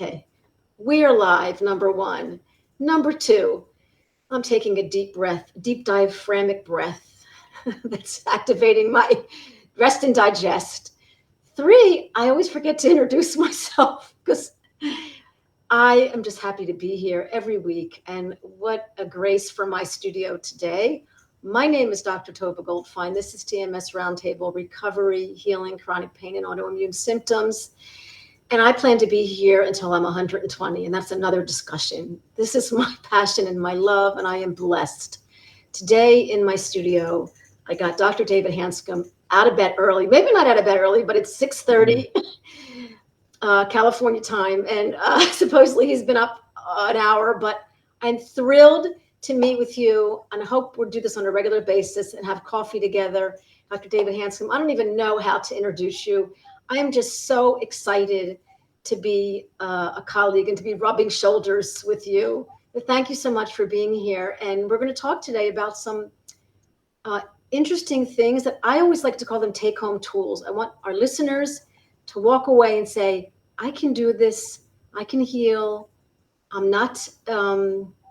Okay. We are live, number one. Number two, I'm taking a deep breath, deep diaphragmatic breath that's activating my rest and digest. Three, I always forget to introduce myself because I am just happy to be here every week. And what a grace for my studio today. My name is Dr. Tova Goldfein. This is TMS Roundtable, Recovery, Healing, Chronic Pain, and Autoimmune Symptoms. And I plan to be here until I'm 120, and that's another discussion. This is my passion and my love, and I am blessed. Today in my studio, I got Dr. David Hanscom out of bed early. Maybe not out of bed early, but it's 6:30 California time, and supposedly he's been up an hour, but I'm thrilled to meet with you, and I hope we'll do this on a regular basis and have coffee together. Dr. David Hanscom, I don't even know how to introduce you. I am just so excited to be a colleague and to be rubbing shoulders with you. But thank you so much for being here. And we're going to talk today about some interesting things that I always like to call them take-home tools. I want our listeners to walk away and say, I can do this. I can heal. I'm not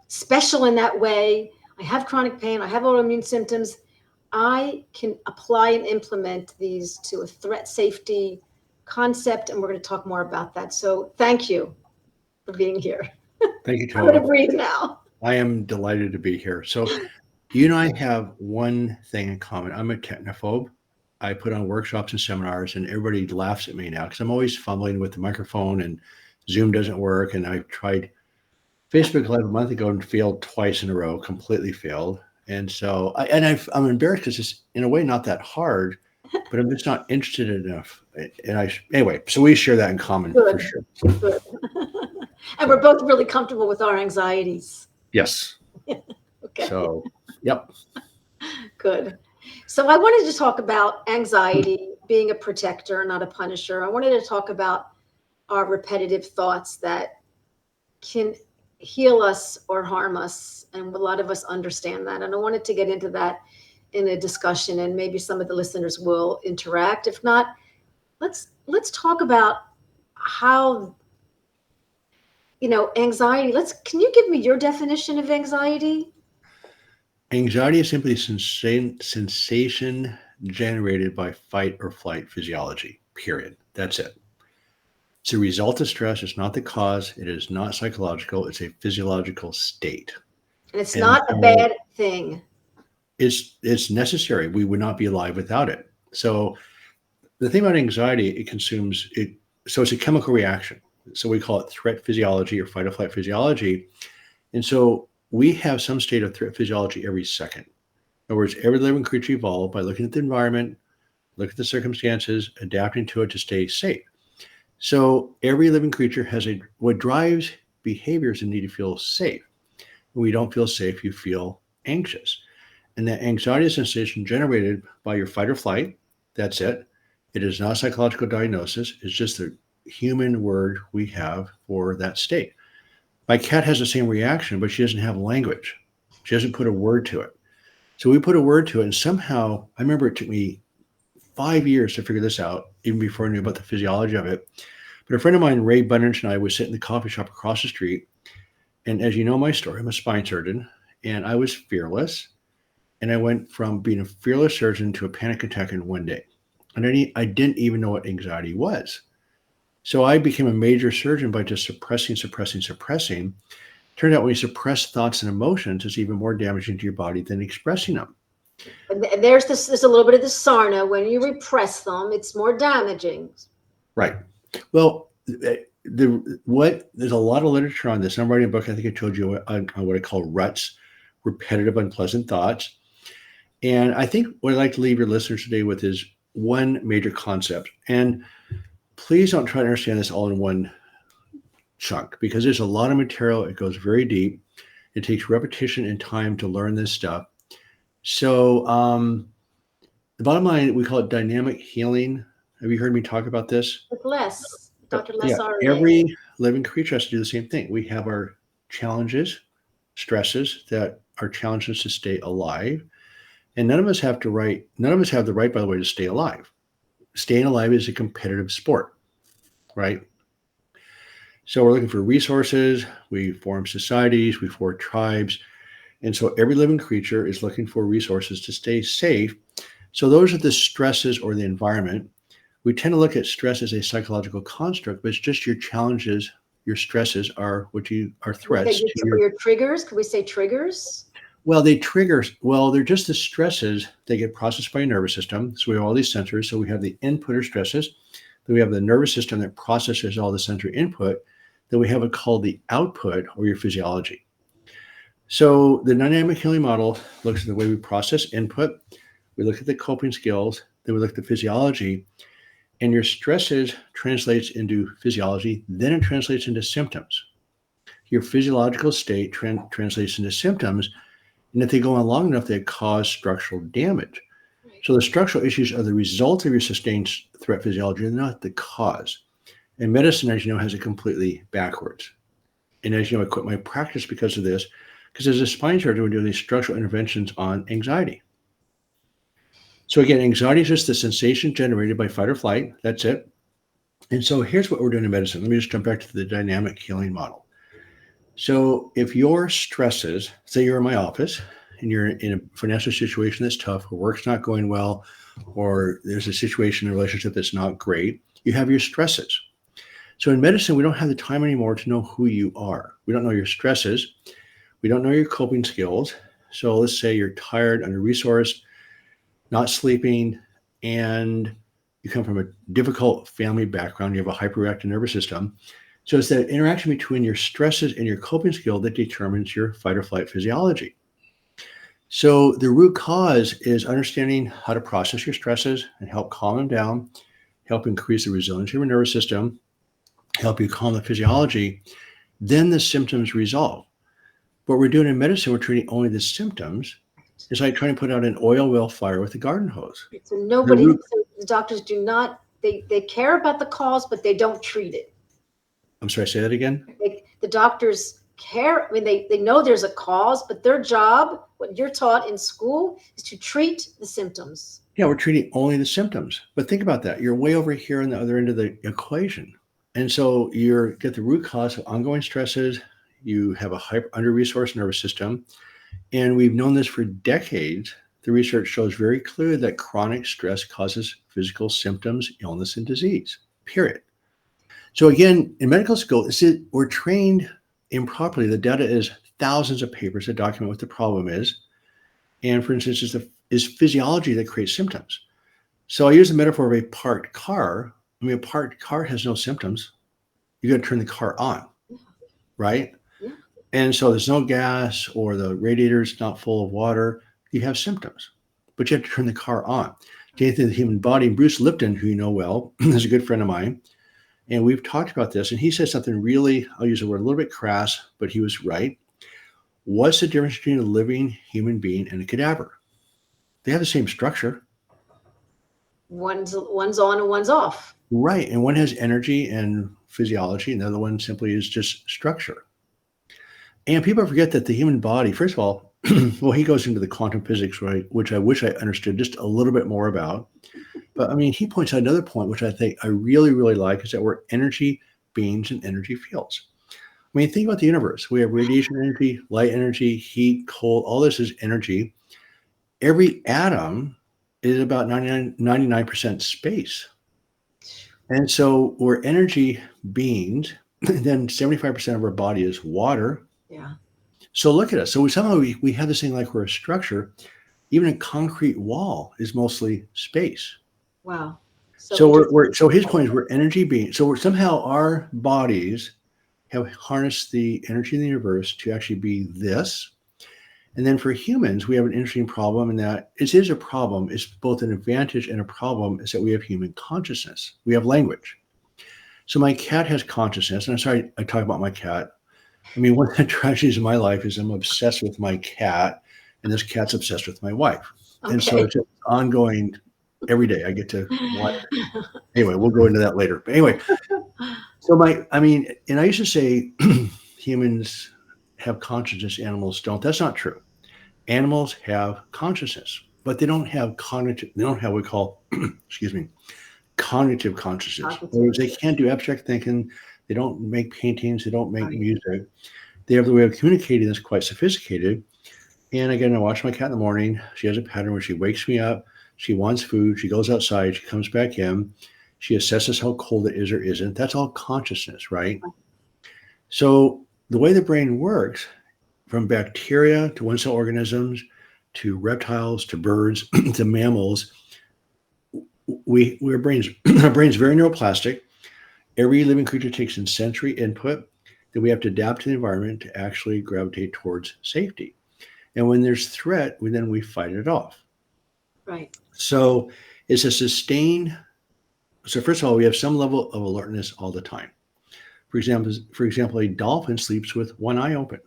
special in that way. I have chronic pain. I have autoimmune symptoms. I can apply and implement these to a threat safety concept, and we're going to talk more about that. So thank you for being here. Thank you, I'm going to Tova. breathe now. I am delighted to be here. So you and I have one thing in common. I'm a technophobe. I put on workshops and seminars, and everybody laughs at me now because I'm always fumbling with the microphone, and Zoom doesn't work. And I tried Facebook Live a month ago and failed twice in a row, completely failed. And so I'm embarrassed because it's in a way not that hard, but I'm just not interested enough. And anyway, so we share that in common for Good, sure. good. And we're both really comfortable with our anxieties. Yes. Okay, So, yep. good. So I wanted to talk about anxiety being a protector, not a punisher. I wanted to talk about our repetitive thoughts that can heal us or harm us. And a lot of us understand that. And I wanted to get into that in a discussion, and maybe some of the listeners will interact. If not, let's talk about how, anxiety. Can you give me your definition of anxiety? Anxiety is simply sensation generated by fight or flight physiology, period. That's it. It's a result of stress. It's not the cause. It is not psychological. It's a physiological state. And it's And not a so bad thing. it's necessary. We would not be alive without it. So the thing about anxiety, it consumes it. So it's a chemical reaction. So we call it threat physiology or fight or flight physiology. And so we have some state of threat physiology every second. In other words, every living creature evolved by looking at the environment, look at the circumstances, adapting to it to stay safe. So every living creature has what drives behavior is the need to feel safe. When you don't feel safe, you feel anxious. And that anxiety is a sensation generated by your fight or flight. That's it. It is not a psychological diagnosis. It's just the human word we have for that state. My cat has the same reaction, but she doesn't have language. She doesn't put a word to it. So we put a word to it, and somehow, I remember it took me 5 years to figure this out, even before I knew about the physiology of it. But a friend of mine, Ray Bunnage, and I would sit in the coffee shop across the street. And as you know my story, I'm a spine surgeon, and I was fearless. And I went from being a fearless surgeon to a panic attack in one day. And I didn't even know what anxiety was. So I became a major surgeon by just suppressing. Turned out when you suppress thoughts and emotions, it's even more damaging to your body than expressing them. And there's a little bit of the sarna. When you repress them, it's more damaging. Right. Well, there's a lot of literature on this. I'm writing a book. I think I told you on what I call ruts, repetitive unpleasant thoughts. And I think what I'd like to leave your listeners today with is one major concept. And please don't try to understand this all in one chunk, because there's a lot of material. It goes very deep. It takes repetition and time to learn this stuff. So the bottom line, we call it dynamic healing. Have you heard me talk about this? With Les, Dr. Les Yeah, Arre. every living creature has to do the same thing. We have our challenges, stresses that are challenges to stay alive. And none of us have the right, by the way, to stay alive. Staying alive is a competitive sport, right? So we're looking for resources. We form societies. We form tribes. And so every living creature is looking for resources to stay safe. So those are the stresses or the environment. We tend to look at stress as a psychological construct, but it's just your challenges, your stresses are what you are threats to your. Your triggers, could we say triggers? Well, they trigger, well, they're just the stresses. They get processed by your nervous system. So we have all these sensors. So we have the input or stresses. Then we have the nervous system that processes all the sensory input. Then we have it called the output or your physiology. So the dynamic healing model looks at the way we process input. We look at the coping skills. Then we look at the physiology. And your stresses translates into physiology. Then it translates into symptoms. Your physiological state translates into symptoms. And if they go on long enough, they cause structural damage. Right. So the structural issues are the result of your sustained threat physiology and not the cause. And medicine, as you know, has it completely backwards. And as you know, I quit my practice because of this, because as a spine surgeon, we're doing these structural interventions on anxiety. So again, anxiety is just the sensation generated by fight or flight. That's it. And so here's what we're doing in medicine. Let me just jump back to the dynamic healing model. So if your stresses, say you're in my office and you're in a financial situation that's tough, or work's not going well, or there's a situation in a relationship that's not great, you have your stresses. So in medicine, we don't have the time anymore to know who you are. We don't know your stresses. We don't know your coping skills. So let's say you're tired, under-resourced, not sleeping, and you come from a difficult family background. You have a hyperreactive nervous system. So it's that interaction between your stresses and your coping skill that determines your fight or flight physiology. So the root cause is understanding how to process your stresses and help calm them down, help increase the resilience of your nervous system, help you calm the physiology. Then the symptoms resolve. What we're doing in medicine, we're treating only the symptoms. It's like trying to put out an oil well fire with a garden hose. So the doctors do not, they care about the cause, but they don't treat it. I'm sorry, say that again? The doctors care, I mean, they know there's a cause, but their job, what you're taught in school, is to treat the symptoms. Yeah, we're treating only the symptoms. But think about that. You're way over here on the other end of the equation. And so you get the root cause of ongoing stresses. You have a under-resourced nervous system. And we've known this for decades. The research shows very clearly that chronic stress causes physical symptoms, illness, and disease, period. So again, in medical school, we're trained improperly. The data is thousands of papers that document what the problem is. And for instance, is physiology that creates symptoms. So I use the metaphor of a parked car. I mean, a parked car has no symptoms. You got to turn the car on, right? Yeah. And so there's no gas or the radiator's not full of water. You have symptoms, but you have to turn the car on. Anything in the human body, Bruce Lipton, who you know well, is a good friend of mine. And we've talked about this, and he said something really, I'll use the word a little bit crass, but he was right. What's the difference between a living human being and a cadaver? They have the same structure. One's on and one's off. Right. And one has energy and physiology, and the other one simply is just structure. And people forget that the human body, first of all, well, he goes into the quantum physics, right, which I wish I understood just a little bit more about. But I mean, he points out another point, which I think I really, really like, is that we're energy beings and energy fields. I mean, think about the universe. We have radiation energy, light energy, heat, cold, all this is energy. Every atom is about 99% space. And so we're energy beings. Then 75% of our body is water. Yeah. So look at us. So somehow we have this thing like we're a structure. Even a concrete wall is mostly space. Wow. So his point is we're energy beings. So somehow our bodies have harnessed the energy in the universe to actually be this. And then for humans, we have an interesting problem in that it is a problem. It's both an advantage and a problem is that we have human consciousness. We have language. So my cat has consciousness. And I'm sorry I talk about my cat. I mean, one of the tragedies of my life is I'm obsessed with my cat, and this cat's obsessed with my wife. Okay. And so it's ongoing every day. I get to watch. Anyway, we'll go into that later. But anyway, so and I used to say humans have consciousness, animals don't. That's not true. Animals have consciousness, but they don't have cognitive, they don't have what we call, excuse me, cognitive consciousness. In other words, they can't do abstract thinking. They don't make paintings. They don't make Right. music. They have the way of communicating that's quite sophisticated. And again, I watch my cat in the morning. She has a pattern where she wakes me up. She wants food. She goes outside. She comes back in. She assesses how cold it is or isn't. That's all consciousness, right? So the way the brain works, from bacteria to one-cell organisms to reptiles to birds to mammals, our brains our brain's very neuroplastic. Every living creature takes in sensory input that we have to adapt to the environment to actually gravitate towards safety. And when there's threat, we fight it off. Right. So it's a sustained. So first of all, we have some level of alertness all the time. For example, a dolphin sleeps with one eye open.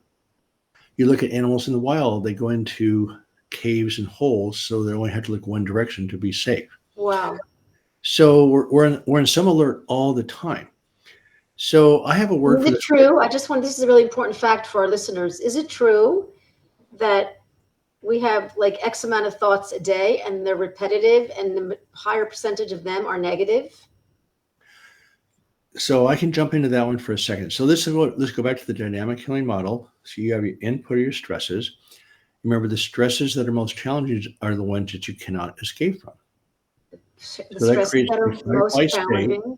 You look at animals in the wild; they go into caves and holes, so they only have to look one direction to be safe. Wow. So we're in some alert all the time. So I have a word Is for it this. true? This is a really important fact for our listeners. Is it true that we have like X amount of thoughts a day and they're repetitive and the higher percentage of them are negative? So I can jump into that one for a second. So let's go back to the dynamic healing model. So you have your input or your stresses. Remember, the stresses that are most challenging are the ones that you cannot escape from. The So that stresses creates that your are fight or most flight state. challenging.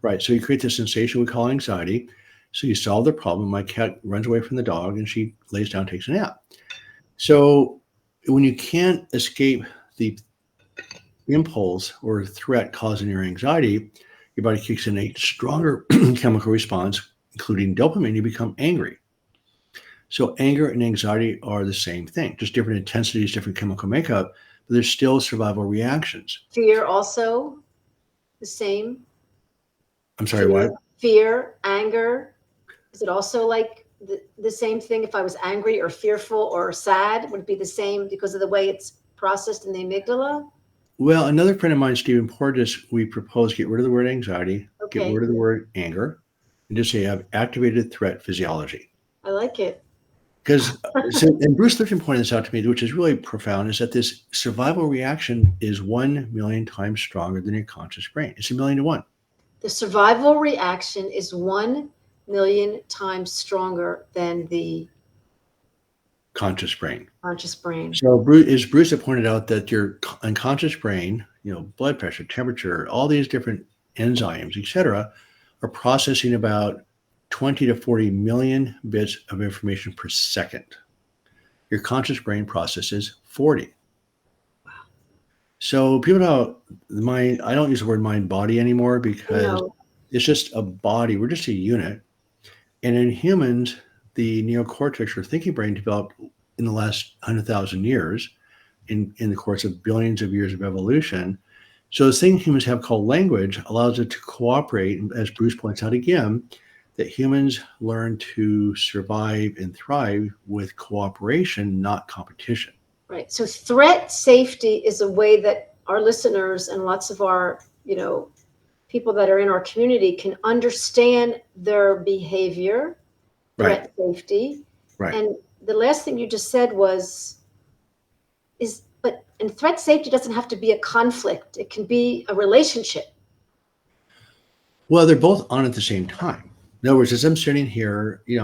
Right. So you create the sensation we call anxiety. So you solve the problem. My cat runs away from the dog and she lays down, takes a nap. So when you can't escape the impulse or threat causing your anxiety, your body kicks in a stronger chemical response, including dopamine. You become angry. So anger and anxiety are the same thing, just different intensities, different chemical makeup, but there's still survival reactions. Fear also the same. I'm sorry, what? Fear, anger. Is it also like the same thing? If I was angry or fearful or sad, would it be the same because of the way it's processed in the amygdala? Well, another friend of mine, Stephen Portis, we propose get rid of the word anxiety, get Okay, rid of the word anger, and just say have activated threat physiology. I like it. Because, and Bruce Lipton pointed this out to me, which is really profound, is that this survival reaction is 1,000,000 times stronger than your conscious brain. It's 1,000,000 to 1. The survival reaction is 1,000,000 times stronger than the Conscious brain. conscious brain. So, Bruce had pointed out that your unconscious brain, blood pressure, temperature, all these different enzymes, etc., are processing about 20 to 40 million bits of information per second. Your conscious brain processes 40. Wow. So people know the mind. I don't use the word mind body anymore because No, it's just a body. We're just a unit. And in humans, the neocortex or thinking brain developed in the last 100,000 years in the course of billions of years of evolution. So this thing humans have called language allows it to cooperate. And as Bruce points out again, that humans learn to survive and thrive with cooperation, not competition. right. So threat safety is a way that our listeners and lots of our, people that are in our community can understand their behavior, threat safety. Right. And the last thing you just said and threat safety doesn't have to be a conflict. It can be a relationship. Well, they're both on at the same time. In other words, as I'm sitting here, it's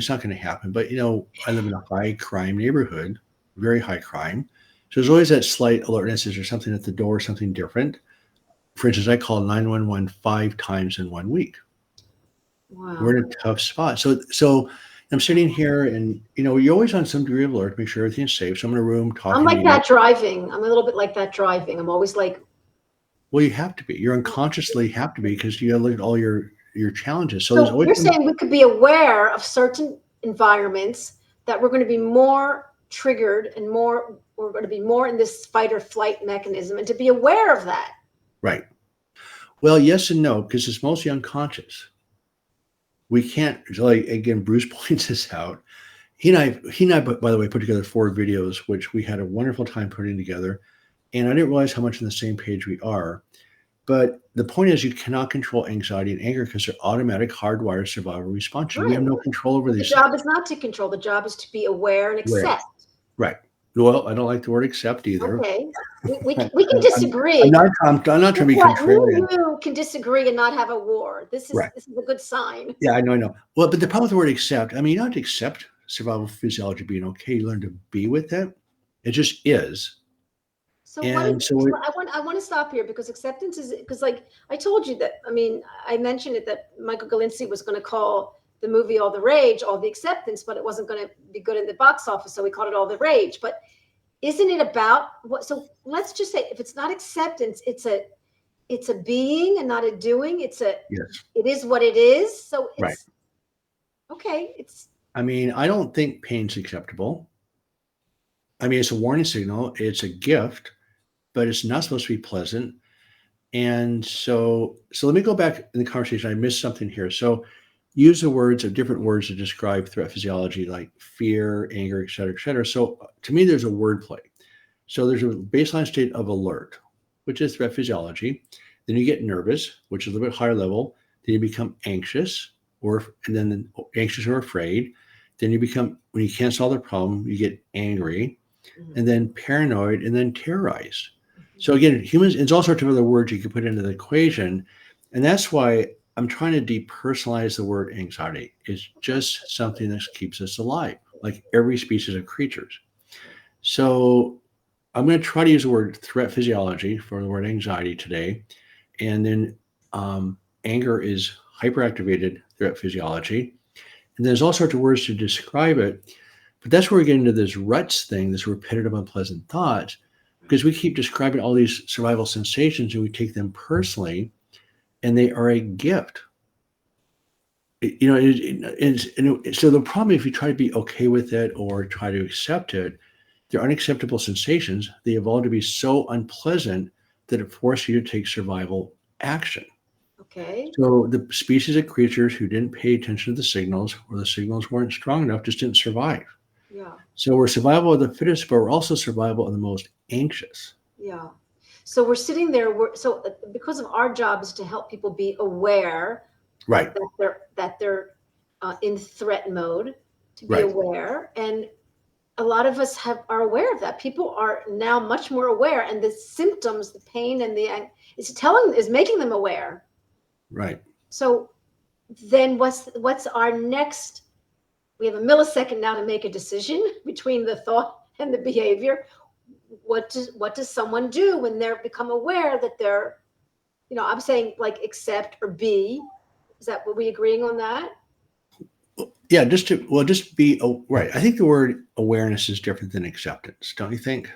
not going to happen, but I live in a high crime neighborhood, very high crime. So there's always that slight alertness. Is there something at the door, something different? For instance, I called 911 5 times in 1 week. Wow. We're in a tough spot. So I'm sitting here and, you're always on some degree of alert to make sure everything's safe. So I'm in a room talking I'm like to that driving. I'm a little bit like that driving. I'm always like, well, you have to be. You unconsciously have to be because you got to look at all your challenges. So so there's always you're saying we could be aware of certain environments that we're going to be more triggered and we're going to be more in this fight or flight mechanism, and to be aware of that. right. Well, yes and no, because it's mostly unconscious. We can't, like, again, Bruce points this out. He and I, by the way, put together 4 videos, which we had a wonderful time putting together. And I didn't realize how much on the same page we are. But the point is, you cannot control anxiety and anger because they're automatic, hardwired survival responses. Right. We have no control over these things. The job is not to control. The job is to be aware and accept. Right. Well, I don't like the word accept either. Okay. We can I'm disagree. not. I'm not trying to be What? Me contrarian. and you can disagree and not have a war. Right. This is a good sign. Yeah, I know. I know. Well, but the problem with the word accept. I mean, you don't have to accept survival physiology being okay. You learn to be with it. It just is. So what is And so, I want to stop here because acceptance is because like I told you that I mean I mentioned it that Michael Galinski was going to call the movie All the Rage, All the Acceptance, but it wasn't going to be good in the box office, so we called it All the Rage. But isn't it about what? So let's just say if it's not acceptance, it's a being and not a doing. yes, It is what it is. So right. it's okay. It's I mean, I don't think pain's acceptable. I mean, it's a warning signal. It's a gift, but it's not supposed to be pleasant. And so let me go back in the conversation. I missed something here. So use the words of different words to describe threat physiology, like fear, anger, et cetera, et cetera. So to me, there's a word play. So there's a baseline state of alert, which is threat physiology. Then you get nervous, which is a little bit higher level. Then you become anxious, and then anxious or afraid. Then you become, when you can't solve the problem, you get angry, and then paranoid, and then terrorized. So again, humans, it's all sorts of other words you can put into the equation. And that's why I'm trying to depersonalize the word anxiety. It's just something that keeps us alive, like every species of creatures. So I'm going to try to use the word threat physiology for the word anxiety today. And then anger is hyperactivated threat physiology. And there's all sorts of words to describe it. But that's where we get into this ruts thing, this repetitive unpleasant thoughts, because we keep describing all these survival sensations and we take them personally, and they are a gift. So the problem, if you try to be okay with it or try to accept it, they're unacceptable sensations. They evolve to be so unpleasant that it forces you to take survival action. okay. So the species of creatures who didn't pay attention to the signals or the signals weren't strong enough just didn't survive. Yeah. So we're survival of the fittest, but we're also survival of the most anxious. Yeah. So we're sitting there. Because of our job is to help people be aware Right, that they're in threat mode, to be right. aware, and a lot of us are aware of that. People are now much more aware, and the symptoms, the pain, and is making them aware. Right. So then, what's our next? We have a millisecond now to make a decision between the thought and the behavior. What does someone do when they're become aware that they're, I'm saying like accept or be. Is that what we agreeing on that? Yeah, just be right. I think the word awareness is different than acceptance, don't you think?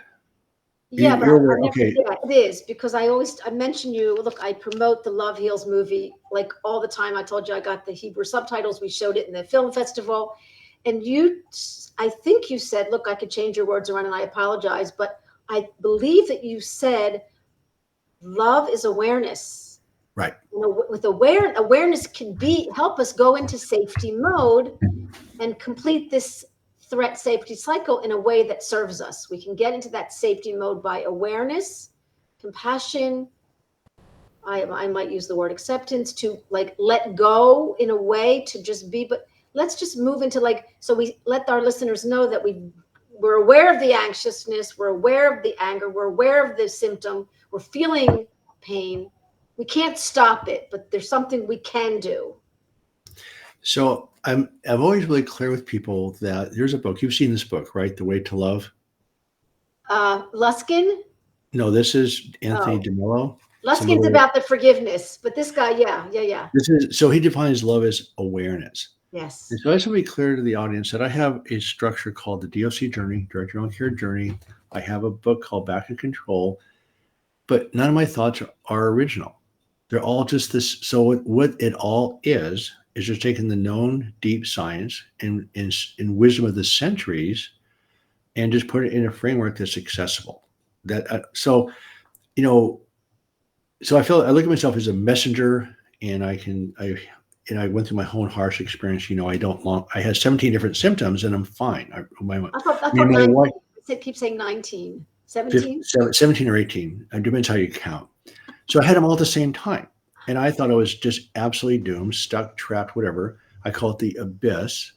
Yeah, but You're aware. Okay, yeah, it is because I mentioned you. Look, I promote the Love Heals movie like all the time. I told you I got the Hebrew subtitles. We showed it in the film festival, and I think you said, "Look, I could change your words around," and I apologize, but I believe that you said love is awareness. right. With awareness can help us go into safety mode and complete this threat safety cycle in a way that serves us. We can get into that safety mode by awareness, compassion. I might use the word acceptance, to like let go in a way to just be, but let's just move into so we let our listeners know that we're aware of the anxiousness, we're aware of the anger, we're aware of the symptom, we're feeling pain. We can't stop it, but there's something we can do. So I'm always really clear with people that there's a book. You've seen this book, right? The Way to Love. Luskin. No, this is Anthony Oh, DeMello. Luskin's about the forgiveness, but this guy, yeah. So he defines love as awareness. And Yes. so I just want to be clear to the audience that I have a structure called the DOC Journey, Direct Your Own Care Journey. I have a book called Back in Control, but none of my thoughts are original. They're all just this. So what it all is just taking the known deep science and wisdom of the centuries and just put it in a framework that's accessible. You know, so I look at myself as a messenger, and I went through my own harsh experience. I had 17 different symptoms, and I'm fine. I thought My 19. wife, Keep saying 19. 17? 17 or 18. It depends how you count. So I had them all at the same time. And I thought I was just absolutely doomed, stuck, trapped, whatever. I call it the abyss.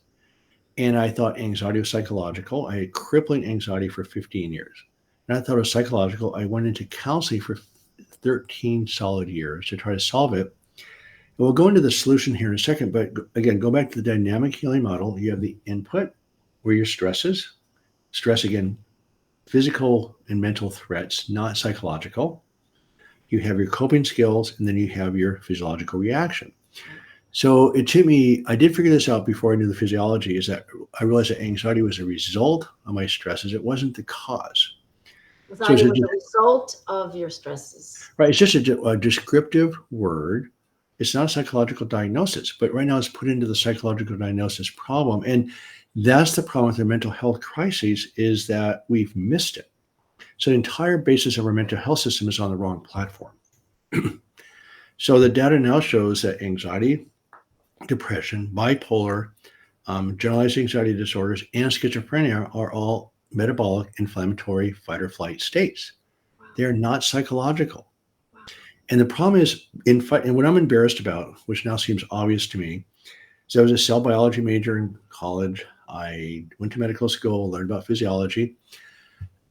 And I thought anxiety was psychological. I had crippling anxiety for 15 years. And I thought it was psychological. I went into counseling for 13 solid years to try to solve it. And we'll go into the solution here in a second. But again, go back to the dynamic healing model. You have the input where your stress is. Stress, again, physical and mental threats, not psychological. You have your coping skills, and then you have your physiological reaction. So it took me, I did figure this out before I knew the physiology, is that I realized that anxiety was a result of my stresses. It wasn't the cause. So Anxiety was a result of your stresses. right, it's just a descriptive word. It's not a psychological diagnosis, but right now it's put into the psychological diagnosis problem. And that's the problem with the mental health crises, is that we've missed it. So the entire basis of our mental health system is on the wrong platform. So the data now shows that anxiety, depression, bipolar, generalized anxiety disorders, and schizophrenia are all metabolic, inflammatory, fight or flight states. Wow. They're not psychological. Wow. And the problem is, and what I'm embarrassed about, which now seems obvious to me, is I was a cell biology major in college. I went to medical school, learned about physiology,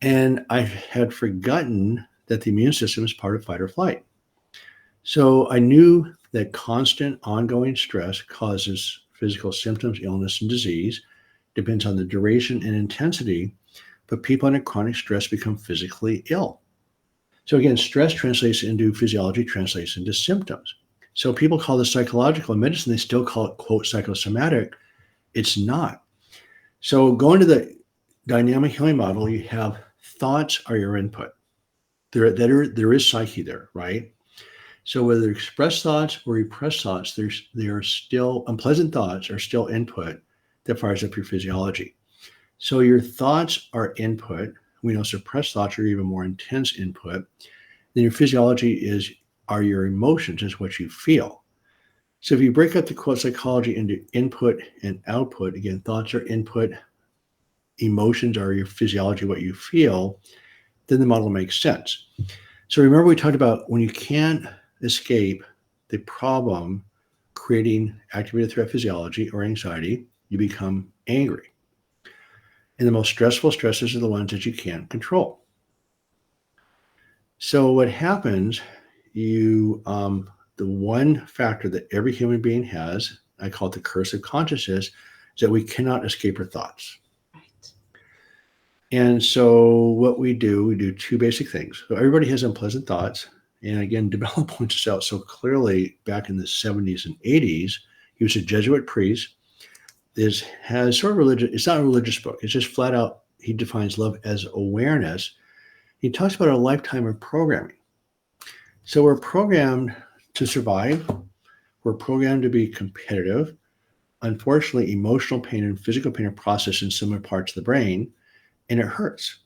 and I had forgotten that the immune system is part of fight or flight. So I knew that constant ongoing stress causes physical symptoms, illness, and disease. Depends on the duration and intensity, but people under chronic stress become physically ill. So again, stress translates into physiology, translates into symptoms. So people call this psychological. In medicine, they still call it, quote, psychosomatic. It's not. So going to the dynamic healing model, you have thoughts are your input. There is psyche there, right? So whether expressed thoughts or repressed thoughts, there are still unpleasant thoughts are still input that fires up your physiology. So your thoughts are input. We know suppressed thoughts are even more intense input. Then your physiology are your emotions, is what you feel. So if you break up the quote psychology into input and output, again, thoughts are input, emotions are your physiology, what you feel, then the model makes sense. So remember we talked about when you can't escape the problem creating activated threat physiology or anxiety, you become angry. And the most stressful stresses are the ones that you can't control. So what happens, the one factor that every human being has, I call it the curse of consciousness, is that we cannot escape our thoughts. Right. And so what we do two basic things. So everybody has unpleasant thoughts. And again, DeBello points this out so clearly back in the 70s and 80s. He was a Jesuit priest. This has sort of religion. It's not a religious book. It's just flat out, he defines love as awareness. He talks about a lifetime of programming. So we're programmed to survive. We're programmed to be competitive. Unfortunately, emotional pain and physical pain are processed in similar parts of the brain, and it hurts.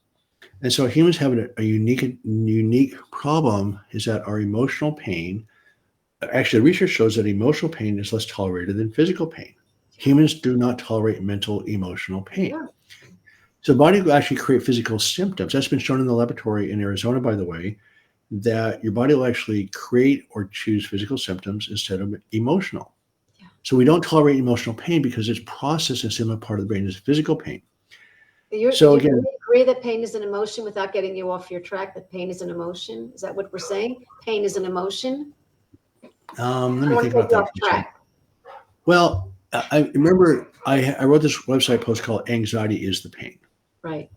And so humans have a unique problem, is that our emotional pain, actually research shows that emotional pain is less tolerated than physical pain. Humans do not tolerate mental emotional pain. Yeah. So the body will actually create physical symptoms. That's been shown in the laboratory in Arizona, by the way, that your body will actually create or choose physical symptoms instead of emotional. Yeah. So we don't tolerate emotional pain because it's processed in a similar part of the brain as physical pain. So again, do you agree that pain is an emotion without getting you off your track, that pain is an emotion? Is that what we're saying? Pain is an emotion? Let me think about that. Off track. Well, I remember I wrote this website post called Anxiety is the Pain. Right.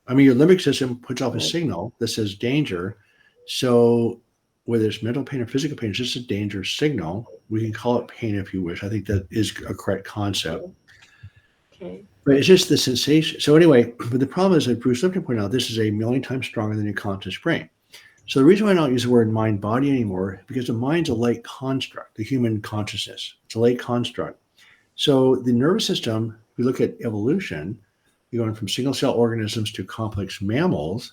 I mean, your limbic system puts off a signal that says danger. So whether it's mental pain or physical pain, it's just a danger signal. We can call it pain if you wish. I think that is a correct concept. Okay. But it's just the sensation. So anyway, but the problem is, as Bruce Lipton pointed out, this is a million times stronger than your conscious brain. So the reason why I don't use the word mind body anymore, because the mind's a late construct, the human consciousness. It's a late construct. So the nervous system, if you look at evolution, you're going from single cell organisms to complex mammals.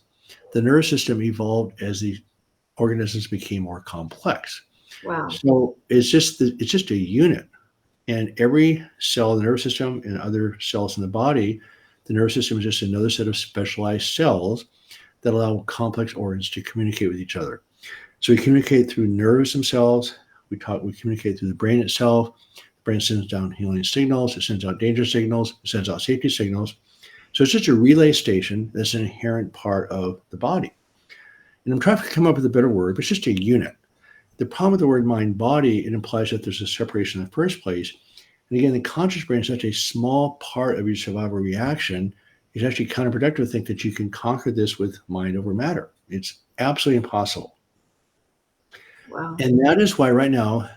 The nervous system evolved as the organisms became more complex. Wow. So it's just a unit. And every cell in the nervous system and other cells in the body, the nervous system is just another set of specialized cells that allow complex organs to communicate with each other. So we communicate through nerves themselves. We communicate through the brain itself. Brain sends down healing signals, it sends out danger signals, it sends out safety signals. So it's just a relay station that's an inherent part of the body. And I'm trying to come up with a better word, but it's just a unit. The problem with the word mind body, it implies that there's a separation in the first place. And again, the conscious brain is such a small part of your survival reaction. It's actually counterproductive to think that you can conquer this with mind over matter. It's absolutely impossible. Wow. And that is why right now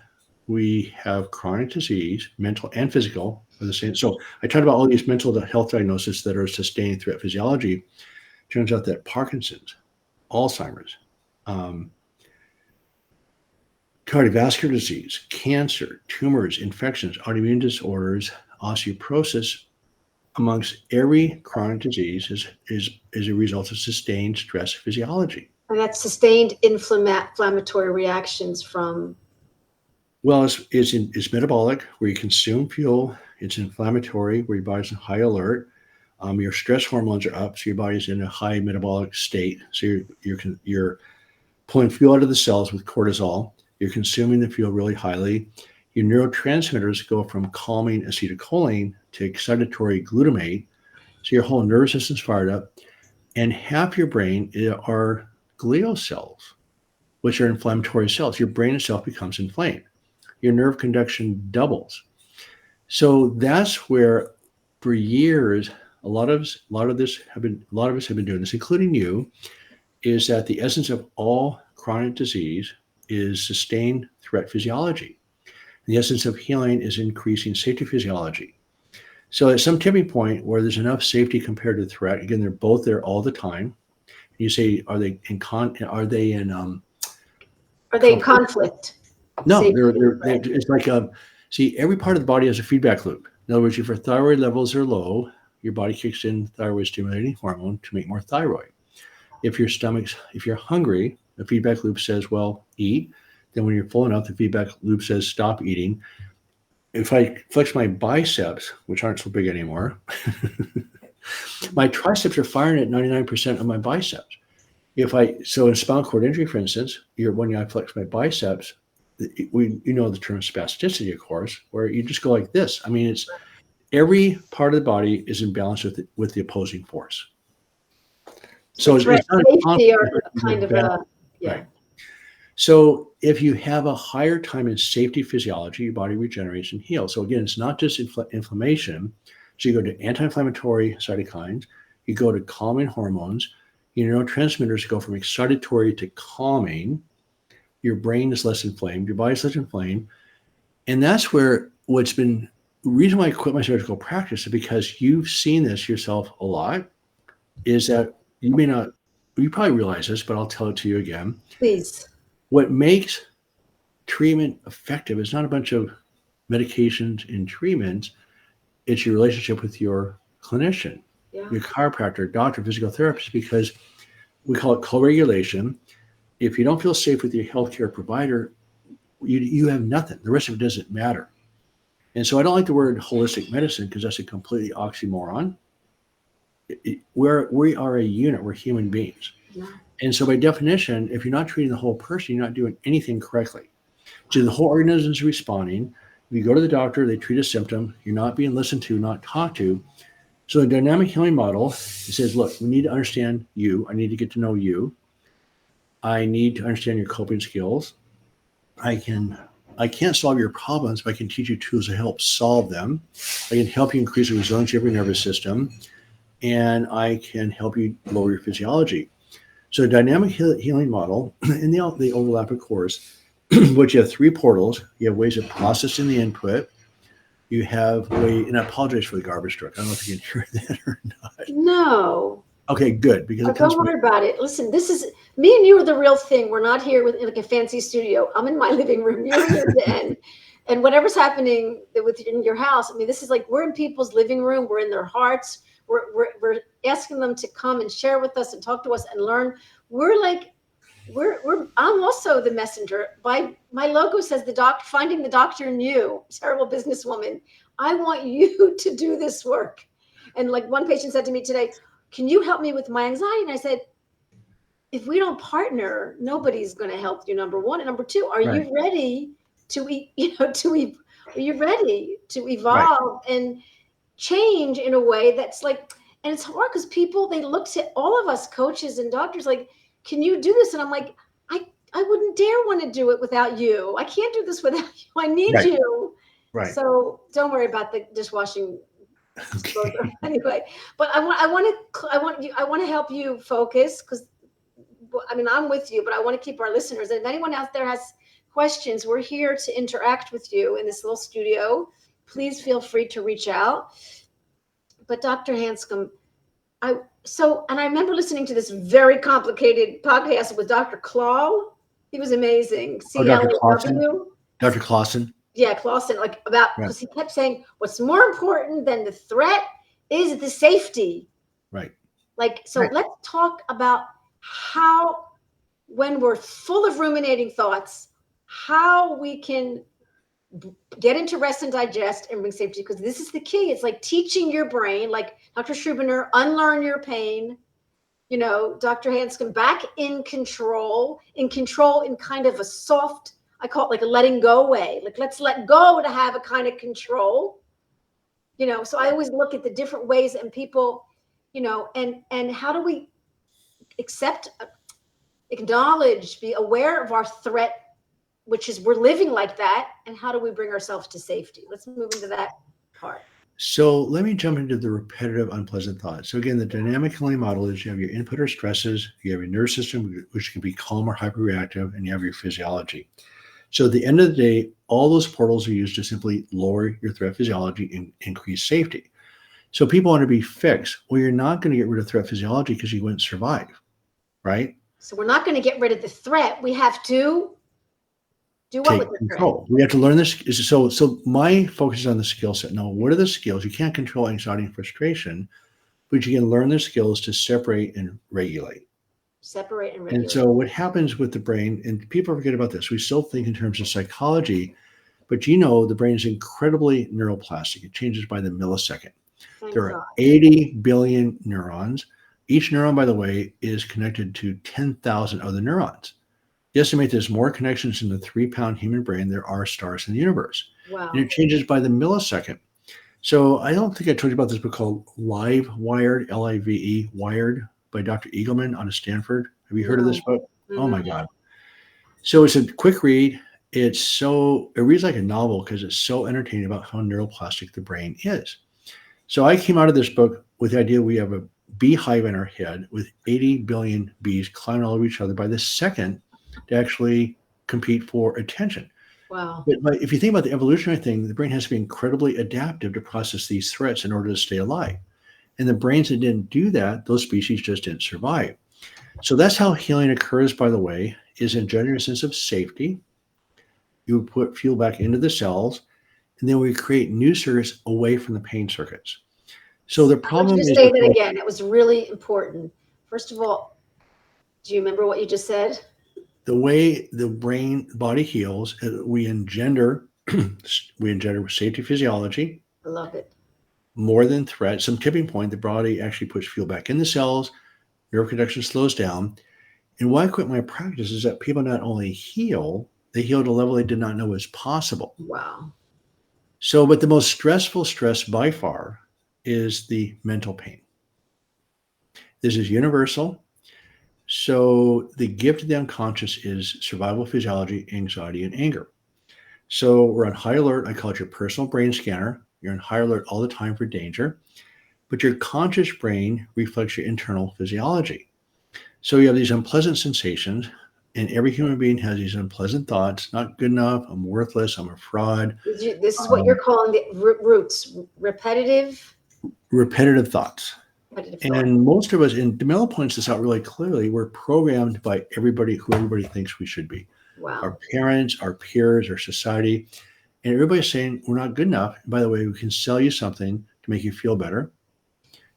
we have chronic disease, mental and physical, are the same. So I talked about all these mental health diagnoses that are sustained threat physiology. Turns out that Parkinson's, Alzheimer's, um, cardiovascular disease, cancer, tumors, infections, autoimmune disorders, osteoporosis, amongst every chronic disease is a result of sustained stress physiology. And that's sustained inflammatory reactions from. Well, it's metabolic, where you consume fuel. It's inflammatory, where your body's in high alert. Your stress hormones are up, so your body's in a high metabolic state. So you're pulling fuel out of the cells with cortisol. You're consuming the fuel really highly. Your neurotransmitters go from calming acetylcholine to excitatory glutamate. So your whole nervous system's fired up. And half your brain are glial cells, which are inflammatory cells. Your brain itself becomes inflamed. Your nerve conduction doubles. So that's where, for years, a lot of us have been doing this, including you, is that the essence of all chronic disease is sustained threat physiology. The essence of healing is increasing safety physiology. So at some tipping point where there's enough safety compared to threat, again, they're both there all the time. You say, are they in Conflict? No, Safety it's like see, every part of the body has a feedback loop. In other words, if your thyroid levels are low, your body kicks in thyroid stimulating hormone to make more thyroid. If you're hungry, the feedback loop says, well, eat. Then when you're full enough, the feedback loop says, stop eating. If I flex my biceps, which aren't so big anymore, my triceps are firing at 99% of my biceps. So in spinal cord injury, for instance, when I flex my biceps, you know the term spasticity, of course, where you just go like this. I mean, it's every part of the body is in balance with the opposing force. So threat, it's not safety, or kind of a right. So if you have a higher time in safety physiology, your body regenerates and heals. So again, it's not just inflammation. So you go to anti-inflammatory cytokines, you go to calming hormones, your neurotransmitters go from excitatory to calming. Your brain is less inflamed, your body's less inflamed. And that's where the reason why I quit my surgical practice is because you've seen this yourself a lot, is that you probably realize this, but I'll tell it to you again. Please. What makes treatment effective is not a bunch of medications and treatments. It's your relationship with your clinician, your chiropractor, doctor, physical therapist, because we call it co-regulation. If you don't feel safe with your healthcare provider, you have nothing. The rest of it doesn't matter. And so I don't like the word holistic medicine because that's a completely oxymoron. We are a unit. We're human beings. Yeah. And so by definition, if you're not treating the whole person, you're not doing anything correctly. So the whole organism is responding. If you go to the doctor, they treat a symptom. You're not being listened to, not talked to. So the dynamic healing model, it says, look, we need to understand you. I need to get to know you. I need to understand your coping skills. I can't solve your problems, but I can teach you tools to help solve them. I can help you increase the resiliency of your nervous system, and I can help you lower your physiology. So the dynamic healing model, and they overlap, of course, but you have three portals. You have ways of processing the input. You have and I apologize for the garbage truck. I don't know if you can hear that or not. No. Okay, good. Because don't worry about it. Listen, this is me and you are the real thing. We're not here with like a fancy studio. I'm in my living room. You're here at the end. And whatever's happening in your house, I mean, this is like we're in people's living room. We're in their hearts. We're asking them to come and share with us and talk to us and learn. I'm also the messenger. My logo says finding the doctor in you, terrible businesswoman. I want you to do this work. And like one patient said to me today, can you help me with my anxiety? And I said, if we don't partner, nobody's going to help you. Number one. And number two, are you ready to Are you ready to Right. evolve and change in a way that's like, and it's hard because people, they look to all of us coaches and doctors like, can you do this? And I'm like, I wouldn't dare want to do it without you. I can't do this without you. I need Right. you. Right. So don't worry about the dishwashing disposal Okay. anyway. But I want to help you focus because I mean, I'm with you, but I want to keep our listeners. And if anyone out there has questions, we're here to interact with you in this little studio. Please feel free to reach out. But Dr. Hanscom, and I remember listening to this very complicated podcast with Dr. Claw. He was amazing. Oh, Dr. Clausen. CLAW. Dr. Clausen. Yeah, Clausen, like about Right. because he kept saying what's more important than the threat is the safety. Right. Like, so Right. let's talk about how, when we're full of ruminating thoughts, how we can get into rest and digest and bring safety, because this is the key. It's like teaching your brain, like Dr. Schubiner, unlearn your pain. Dr. Hanscom, back in control in kind of a soft, I call it like a letting go way. Like, let's let go to have a kind of control. So I always look at the different ways and people, and how do we accept, acknowledge, be aware of our threat, which is we're living like that, and how do we bring ourselves to safety? Let's move into that part. So let me jump into the repetitive, unpleasant thoughts. So again, the dynamic healing model is you have your input or stresses, you have your nervous system, which can be calm or hyperreactive, and you have your physiology. So at the end of the day, all those portals are used to simply lower your threat physiology and increase safety. So people want to be fixed. Well, you're not going to get rid of threat physiology because you wouldn't survive, right? So we're not going to get rid of the threat. We have to do what Take with the threat? control. We have to learn this. So my focus is on the skill set. Now, what are the skills? You can't control anxiety and frustration, but you can learn the skills to separate and regulate. Separate and And regulate. so what happens with the brain, and people forget about this, we still think in terms of psychology, but the brain is incredibly neuroplastic. It changes by the millisecond. Thank There are God. 80 billion neurons. Each neuron, by the way, is connected to 10,000 other neurons. You estimate there's more connections in the 3-pound human brain there are stars in the universe. Wow. And it changes by the millisecond. So I don't think I told you about this book called Live Wired, Live, Wired, by Dr. Eagleman out of Stanford. Have you heard of this book? Oh my God. So it's a quick read. It reads like a novel because it's so entertaining about how neuroplastic the brain is. So I came out of this book with the idea we have a beehive in our head with 80 billion bees climbing all over each other by the second to actually compete for attention. Wow. But if you think about the evolutionary thing, the brain has to be incredibly adaptive to process these threats in order to stay alive. And the brains that didn't do that, those species just didn't survive. So that's how healing occurs, by the way, is in generating a sense of safety. You put fuel back into the cells, and then we create new circuits away from the pain circuits. So the problem is, just say that again. It was really important. First of all, do you remember what you just said? the way the brain body heals, we engender safety physiology. I love it. More than threat, some tipping point, the body actually puts fuel back in the cells, nerve conduction slows down. And why I quit my practice is that people not only heal, they heal at a level they did not know was possible. Wow. So, but the most stressful stress by far is the mental pain. This is universal. So the gift of the unconscious is survival physiology, anxiety, and anger. So we're on high alert. I call it your personal brain scanner. You're on high alert all the time for danger, but your conscious brain reflects your internal physiology. So you have these unpleasant sensations, and every human being has these unpleasant thoughts. Not good enough. I'm worthless. I'm a fraud. This is what you're calling the roots, repetitive thoughts. thoughts. And most of us, and DeMello points this out really clearly, we're programmed by who everybody thinks we should be. Wow. Our parents, our peers, our society. And everybody's saying we're not good enough. And by the way, we can sell you something to make you feel better.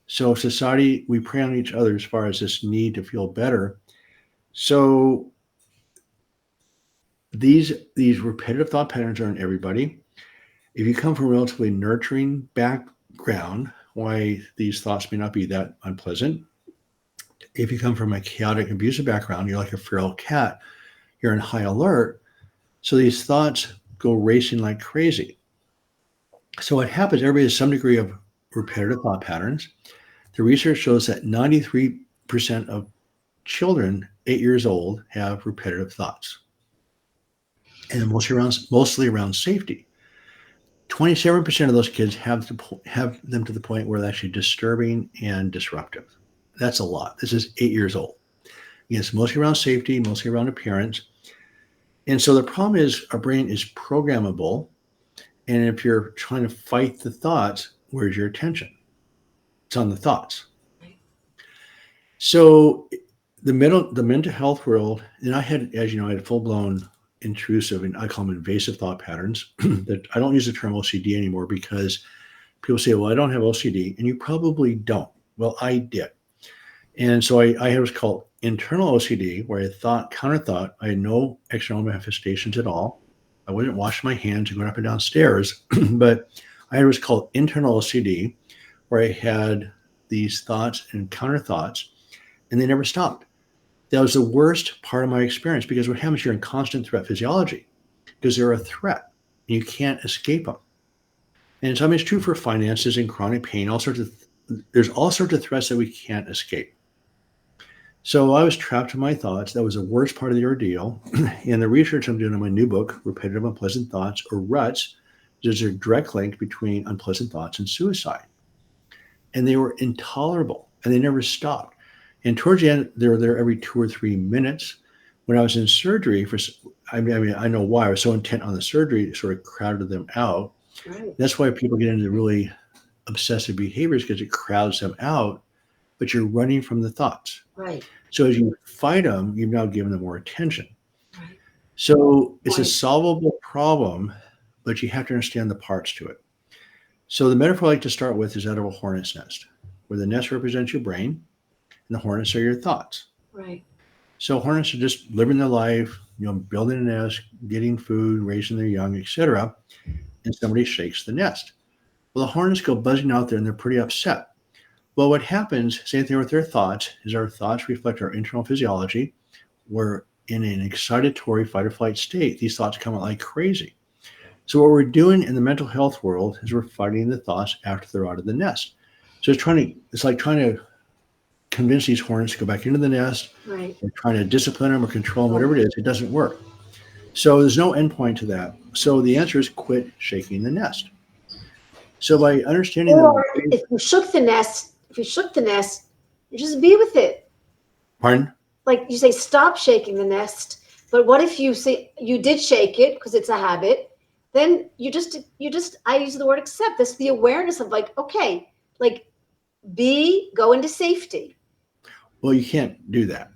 So society, we prey on each other as far as this need to feel better. So these repetitive thought patterns are in everybody. If you come from a relatively nurturing background, why these thoughts may not be that unpleasant. If you come from a chaotic, abusive background, you're like a feral cat, you're in high alert. So these thoughts go racing like crazy. So what happens, everybody has some degree of repetitive thought patterns. The research shows that 93% of children 8 years old have repetitive thoughts, and mostly around safety. 27% of those kids have them to the point where they're actually disturbing and disruptive. That's a lot. This is 8 years old. Yes, mostly around safety, mostly around appearance. And so the problem is our brain is programmable. And if you're trying to fight the thoughts, where's your attention? It's on the thoughts. So the mental health world, and I had, as you know, I had full blown intrusive, and I call them invasive thought patterns. That I don't use the term OCD anymore because people say, well, I don't have OCD, and you probably don't. Well, I did. And so I had what's called internal OCD, where I thought, counter thought, I had no external manifestations at all. I wouldn't wash my hands and going up and down stairs, but I had what's called internal OCD, where I had these thoughts and counter thoughts, and they never stopped. That was the worst part of my experience because what happens, you're in constant threat physiology because they're a threat and you can't escape them. And so I mean, it's true for finances and chronic pain, there's all sorts of threats that we can't escape. So I was trapped in my thoughts. That was the worst part of the ordeal. And the research I'm doing in my new book, Repetitive Unpleasant Thoughts, or RUTs, there's a direct link between unpleasant thoughts and suicide. And they were intolerable and they never stopped. And towards the end, they were there every 2 or 3 minutes. When I was in surgery, I know why. I was so intent on the surgery, it sort of crowded them out. Right. That's why people get into really obsessive behaviors because it crowds them out, but you're running from the thoughts. Right. So as you fight them, you've now given them more attention. Right. So it's a solvable problem, but you have to understand the parts to it. So the metaphor I like to start with is that of a hornet's nest, where the nest represents your brain and the hornets are your thoughts. Right. So hornets are just living their life, building a nest, getting food, raising their young, etc. And somebody shakes the nest. Well, the hornets go buzzing out there and they're pretty upset. Well, what happens, same thing with their thoughts, is our thoughts reflect our internal physiology. We're in an excitatory fight or flight state. These thoughts come out like crazy. So what we're doing in the mental health world is we're fighting the thoughts after they're out of the nest. So it's like trying to convince these hornets to go back into the nest. Right. Or trying to discipline them or control them, whatever it is, it doesn't work. So there's no endpoint to that. So the answer is quit shaking the nest. So by understanding if you shook the nest, you just be with it. Pardon? Like you say, stop shaking the nest. But what if you say you did shake it because it's a habit? Then you just I use the word accept. That's the awareness of like, okay, like go into safety. Well, you can't do that.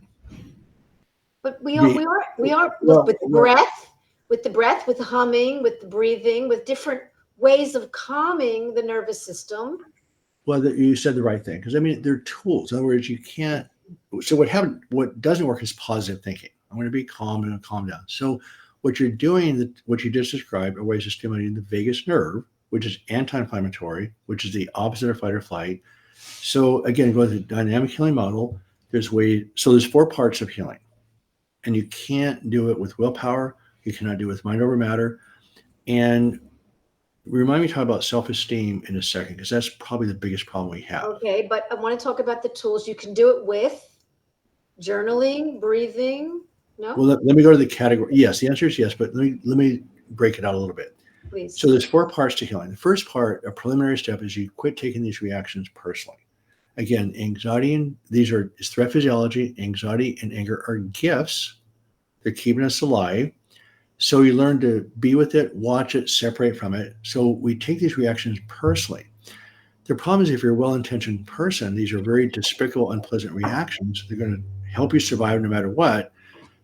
But we are with the breath, with the humming, with the breathing, with different ways of calming the nervous system. Well, you said the right thing because they're tools. In other words, you can't. So what doesn't work is positive thinking. I'm going to be calm and calm down. So what you're doing, what you just described, are ways of stimulating the vagus nerve, which is anti-inflammatory, which is the opposite of fight or flight. So again, go to the dynamic healing model. There's 4 parts of healing, and you can't do it with willpower. You cannot do it with mind over matter. And remind me to talk about self-esteem in a second, because that's probably the biggest problem we have. Okay, but I want to talk about the tools. You can do it with journaling, breathing. No? Well, let me go to the category. Yes, the answer is yes, but let me break it out a little bit. Please. So there's 4 parts to healing. The first part, a preliminary step, is you quit taking these reactions personally. Again, anxiety is threat physiology. Anxiety and anger are gifts. They're keeping us alive. So you learn to be with it, watch it, separate from it. So we take these reactions personally. The problem is if you're a well-intentioned person, these are very despicable, unpleasant reactions. They're going to help you survive no matter what.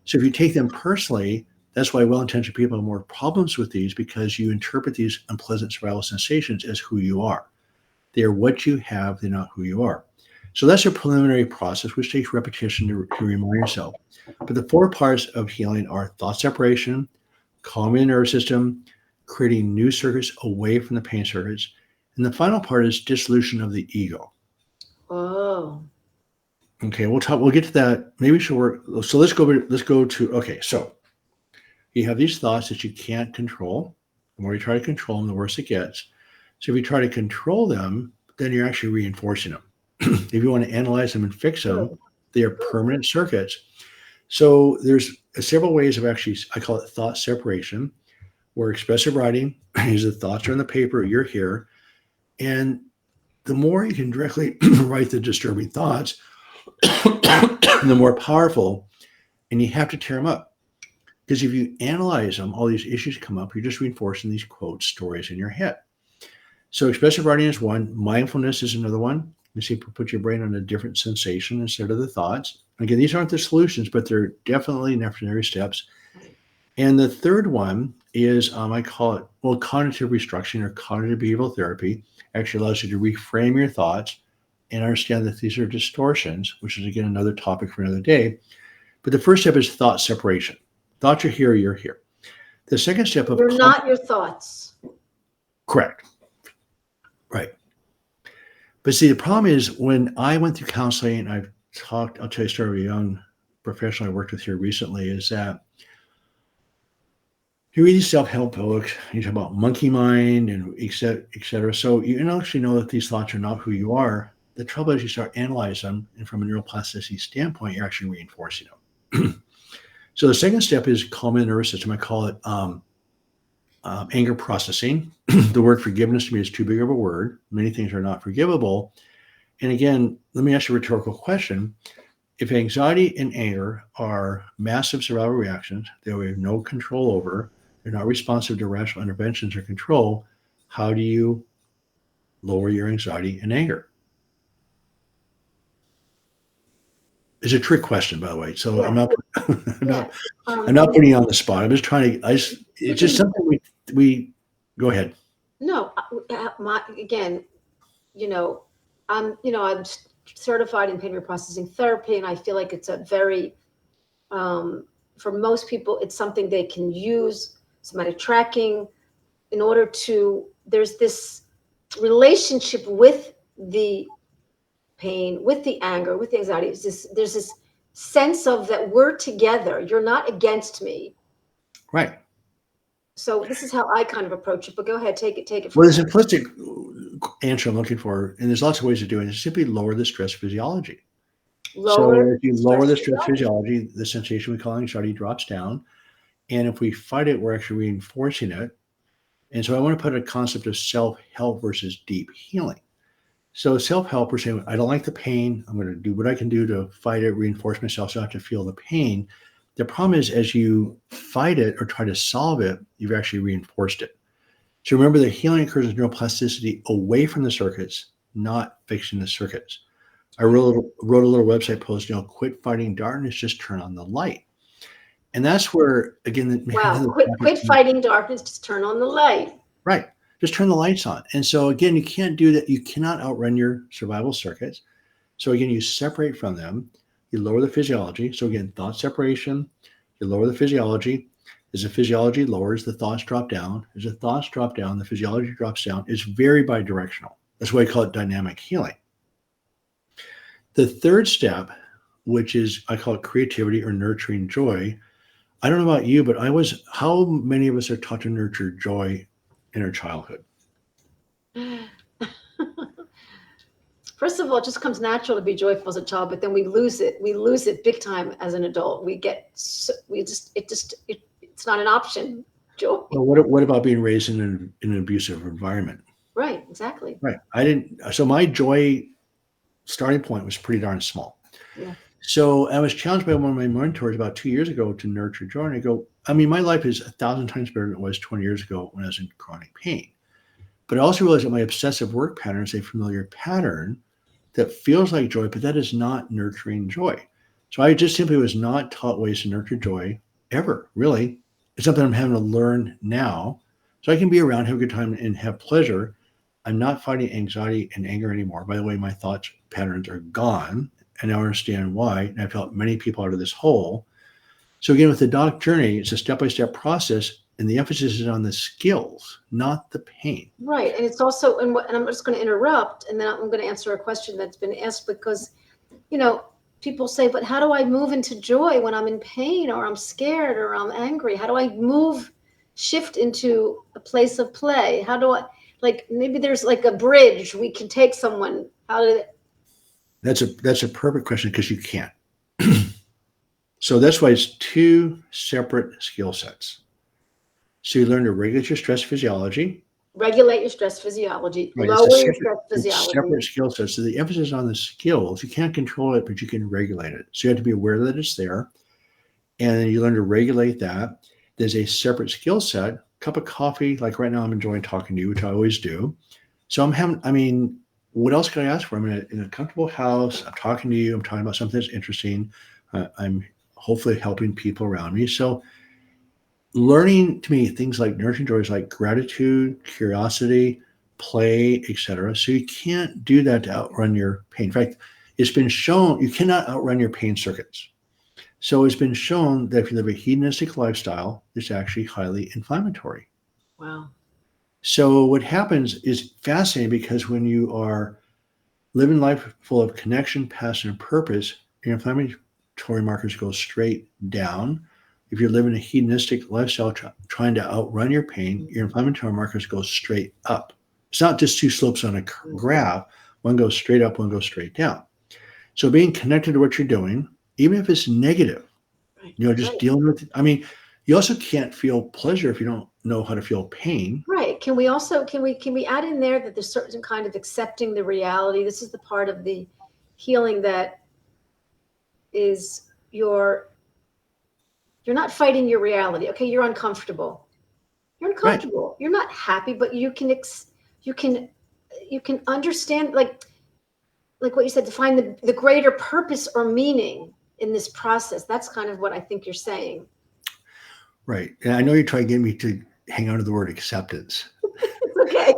So if you take them personally, that's why well-intentioned people have more problems with these, because you interpret these unpleasant survival sensations as who you are. They are what you have, they're not who you are. So that's a preliminary process, which takes repetition to remind yourself. But the 4 parts of healing are thought separation, calming the nervous system, creating new circuits away from the pain circuits, and the final part is dissolution of the ego. Oh. Okay, we'll get to that. Maybe we should work. So let's go to, okay, so you have these thoughts that you can't control. The more you try to control them, the worse it gets. So if you try to control them, then you're actually reinforcing them. If you want to analyze them and fix them, Good. they are permanent circuits. So there's several ways of actually, I call it thought separation, where expressive writing is the thoughts are on the paper, you're here. And the more you can directly write the disturbing thoughts, the more powerful, and you have to tear them up. Because if you analyze them, all these issues come up, you're just reinforcing these quote stories in your head. So expressive writing is one, mindfulness is another one. You see, put your brain on a different sensation instead of the thoughts. Again, these aren't the solutions, but they're definitely necessary steps. And the third one is, I call it, well, cognitive restructuring or cognitive behavioral therapy actually allows you to reframe your thoughts and understand that these are distortions, which is, again, another topic for another day. But the first step is thought separation. Thoughts are here, you're here. The second step of You're not your thoughts. correct. Right. But see, the problem is when I went through counseling, and I'll tell you a story of a young professional I worked with here recently, is that you read these self-help books, you talk about monkey mind and et cetera. So you actually know that these thoughts are not who you are. The trouble is you start analyzing them, and from a neuroplasticity standpoint, you're actually reinforcing them. So the second step is calming the nervous system. I call it anger processing. The word forgiveness to me is too big of a word. Many things are not forgivable. And again, let me ask you a rhetorical question. If anxiety and anger are massive survival reactions that we have no control over, they're not responsive to rational interventions or control, how do you lower your anxiety and anger? It's a trick question, by the way. So I'm not, I'm not putting you on the spot. I'm just trying to. It's just something we. Go ahead. No, again, I'm certified in pain reprocessing therapy, and I feel like it's a very, for most people, it's something they can use somatic tracking in order to. There's this relationship with the pain, with the anger, with the anxiety. There's this sense of that we're together. You're not against me. Right. So this is how I kind of approach it. But go ahead, take it from Well, the there. simplistic answer I'm looking for, and there's lots of ways of doing it, is simply lower the stress physiology. So if you lower the stress physiology, the sensation we call anxiety drops down. And if we fight it, we're actually reinforcing it. And so I want to put a concept of self-help versus deep healing. So self-help, we're saying, I don't like the pain. I'm going to do what I can do to fight it, reinforce myself so I have to feel the pain. The problem is as you fight it or try to solve it, you've actually reinforced it. So remember, the healing occurs in neuroplasticity away from the circuits, not fixing the circuits. I wrote a little website post, quit fighting darkness, just turn on the light. And that's where, again, quit fighting darkness, just turn on the light. Right. Just turn the lights on. And so again, you can't do that. You cannot outrun your survival circuits. So again, you separate from them. You lower the physiology. So again, thought separation, you lower the physiology. As the physiology lowers, the thoughts drop down. As the thoughts drop down, the physiology drops down. It's very bidirectional. That's why I call it dynamic healing. The third step, which is, I call it creativity or nurturing joy. I don't know about you, but how many of us are taught to nurture joy in our childhood? First of all, it just comes natural to be joyful as a child, but then we lose it. We lose it big time as an adult. It's not an option. Joy. Well, what about being raised in an abusive environment? Right, exactly. Right. So my joy starting point was pretty darn small. Yeah. So I was challenged by one of my mentors about 2 years ago to nurture joy. And I go, my life is 1,000 times better than it was 20 years ago when I was in chronic pain. But I also realized that my obsessive work pattern is a familiar pattern that feels like joy, but that is not nurturing joy. So I just simply was not taught ways to nurture joy ever, really. It's something I'm having to learn now. So I can be around, have a good time, and have pleasure. I'm not fighting anxiety and anger anymore. By the way, my thoughts patterns are gone. And now I understand why. And I've helped many people out of this hole. So again, with the doc journey, it's a step-by-step process. And the emphasis is on the skills, not the pain. Right. And it's also, and I'm just going to interrupt, and then I'm going to answer a question that's been asked because, people say, but how do I move into joy when I'm in pain or I'm scared or I'm angry? How do I shift into a place of play? Like maybe there's like a bridge we can take someone out of it. That's a perfect question because you can't. So that's why it's two separate skill sets. So you learn to regulate your stress physiology. Regulate your stress physiology, Right. lower your stress It's separate physiology. skill sets. So the emphasis on the skills, you can't control it, but you can regulate it. So you have to be aware that it's there. And then you learn to regulate that. There's a separate skill set, cup of coffee. Like right now, I'm enjoying talking to you, which I always do. So I mean, what else can I ask for? I'm in a comfortable house. I'm talking to you. I'm talking about something that's interesting. I'm hopefully helping people around me. So learning to me things like nurturing joys like gratitude, curiosity, play, etc. So you can't do that to outrun your pain. In fact, it's been shown you cannot outrun your pain circuits. So it's been shown that if you live a hedonistic lifestyle, it's actually highly inflammatory. Wow. So what happens is fascinating because when you are living life full of connection, passion, and purpose, your inflammatory markers go straight down. If you're living a hedonistic lifestyle trying to outrun your pain, your inflammatory markers go straight up. It's not just two slopes on a graph. One goes straight up, one goes straight down. So being connected to what you're doing, even if it's negative, Right. just Right. dealing with it. I mean, you also can't feel pleasure if you don't know how to feel pain. Right. Can we also can we add in there that there's certain kind of accepting the reality? This is the part of the healing that is you're not fighting your reality. Okay, you're uncomfortable. You're Right. uncomfortable. You're not happy, but you can you can understand like what you said to find the greater purpose or meaning in this process. That's kind of what I think you're saying. Right. And I know you're trying to get me to hang on to the word acceptance. It's okay.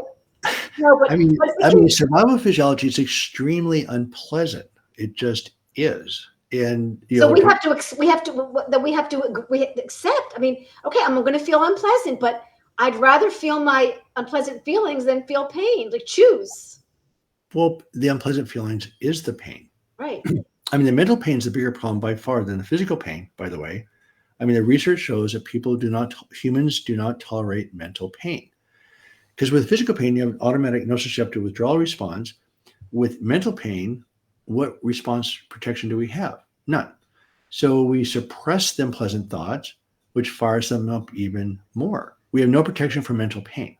No, but if we I mean, can, survival physiology is extremely unpleasant. It just is. And so we have to we accept. I mean, okay, I'm going to feel unpleasant, but I'd rather feel my unpleasant feelings than feel pain. Like choose. well, the unpleasant feelings is the pain. Right. I mean, the mental pain is the bigger problem by far than the physical pain, by the way. I mean, the research shows that humans do not tolerate mental pain. Because with physical pain, you have an automatic nociceptive withdrawal response. With mental pain, what response protection do we have? None. So we suppress the unpleasant thoughts, which fires them up even more. We have no protection from mental pain.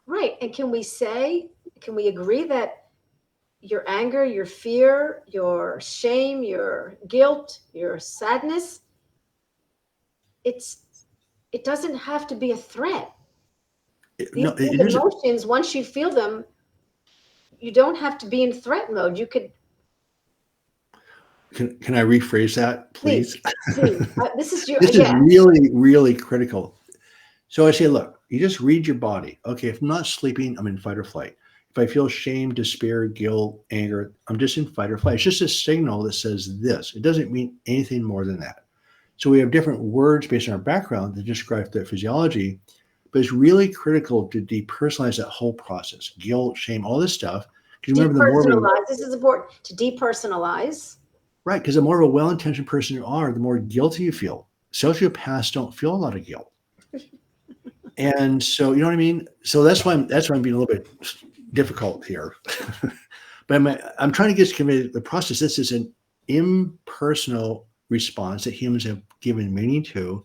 Right. And can we agree that your anger, your fear, your shame, your guilt, your sadness, it's it doesn't have to be a threat. No, These it isn't. emotions, once you feel them, you don't have to be in threat mode. You could Can I rephrase that, please, please? please. This is your This is yeah. really, really critical. So I say, look, you just read your body. Okay, if I'm not sleeping, I'm in fight or flight. If I feel shame, despair, guilt, anger, I'm just in fight or flight. It's just a signal that says this. It doesn't mean anything more than that. So we have different words based on our background that describe the physiology, but it's really critical to depersonalize that whole process. Guilt, shame, all this stuff. Because remember, the more of a Depersonalize. This is important to depersonalize. right, because the more of a well-intentioned person you are, the more guilty you feel. Sociopaths don't feel a lot of guilt. And so, you know what I mean? So that's why I'm being a little bit difficult here. But I'm trying to get convey the process. This is an impersonal response that humans have given meaning to.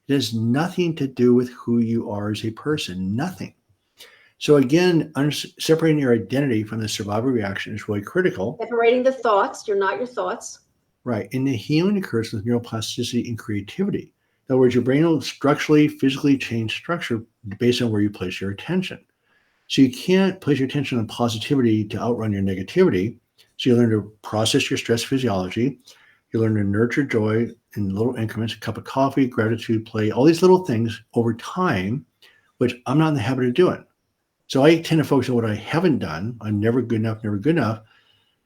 It has nothing to do with who you are as a person. Nothing. So again, separating your identity from the survival reaction is really critical. Separating the thoughts. You're not your thoughts. Right. And the healing occurs with neuroplasticity and creativity. In other words, your brain will structurally, physically change structure based on where you place your attention. So you can't place your attention on positivity to outrun your negativity. So you learn to process your stress physiology. You learn to nurture joy in little increments, a cup of coffee, gratitude, play, all these little things over time, which I'm not in the habit of doing. So I tend to focus on what I haven't done. I'm never good enough, never good enough.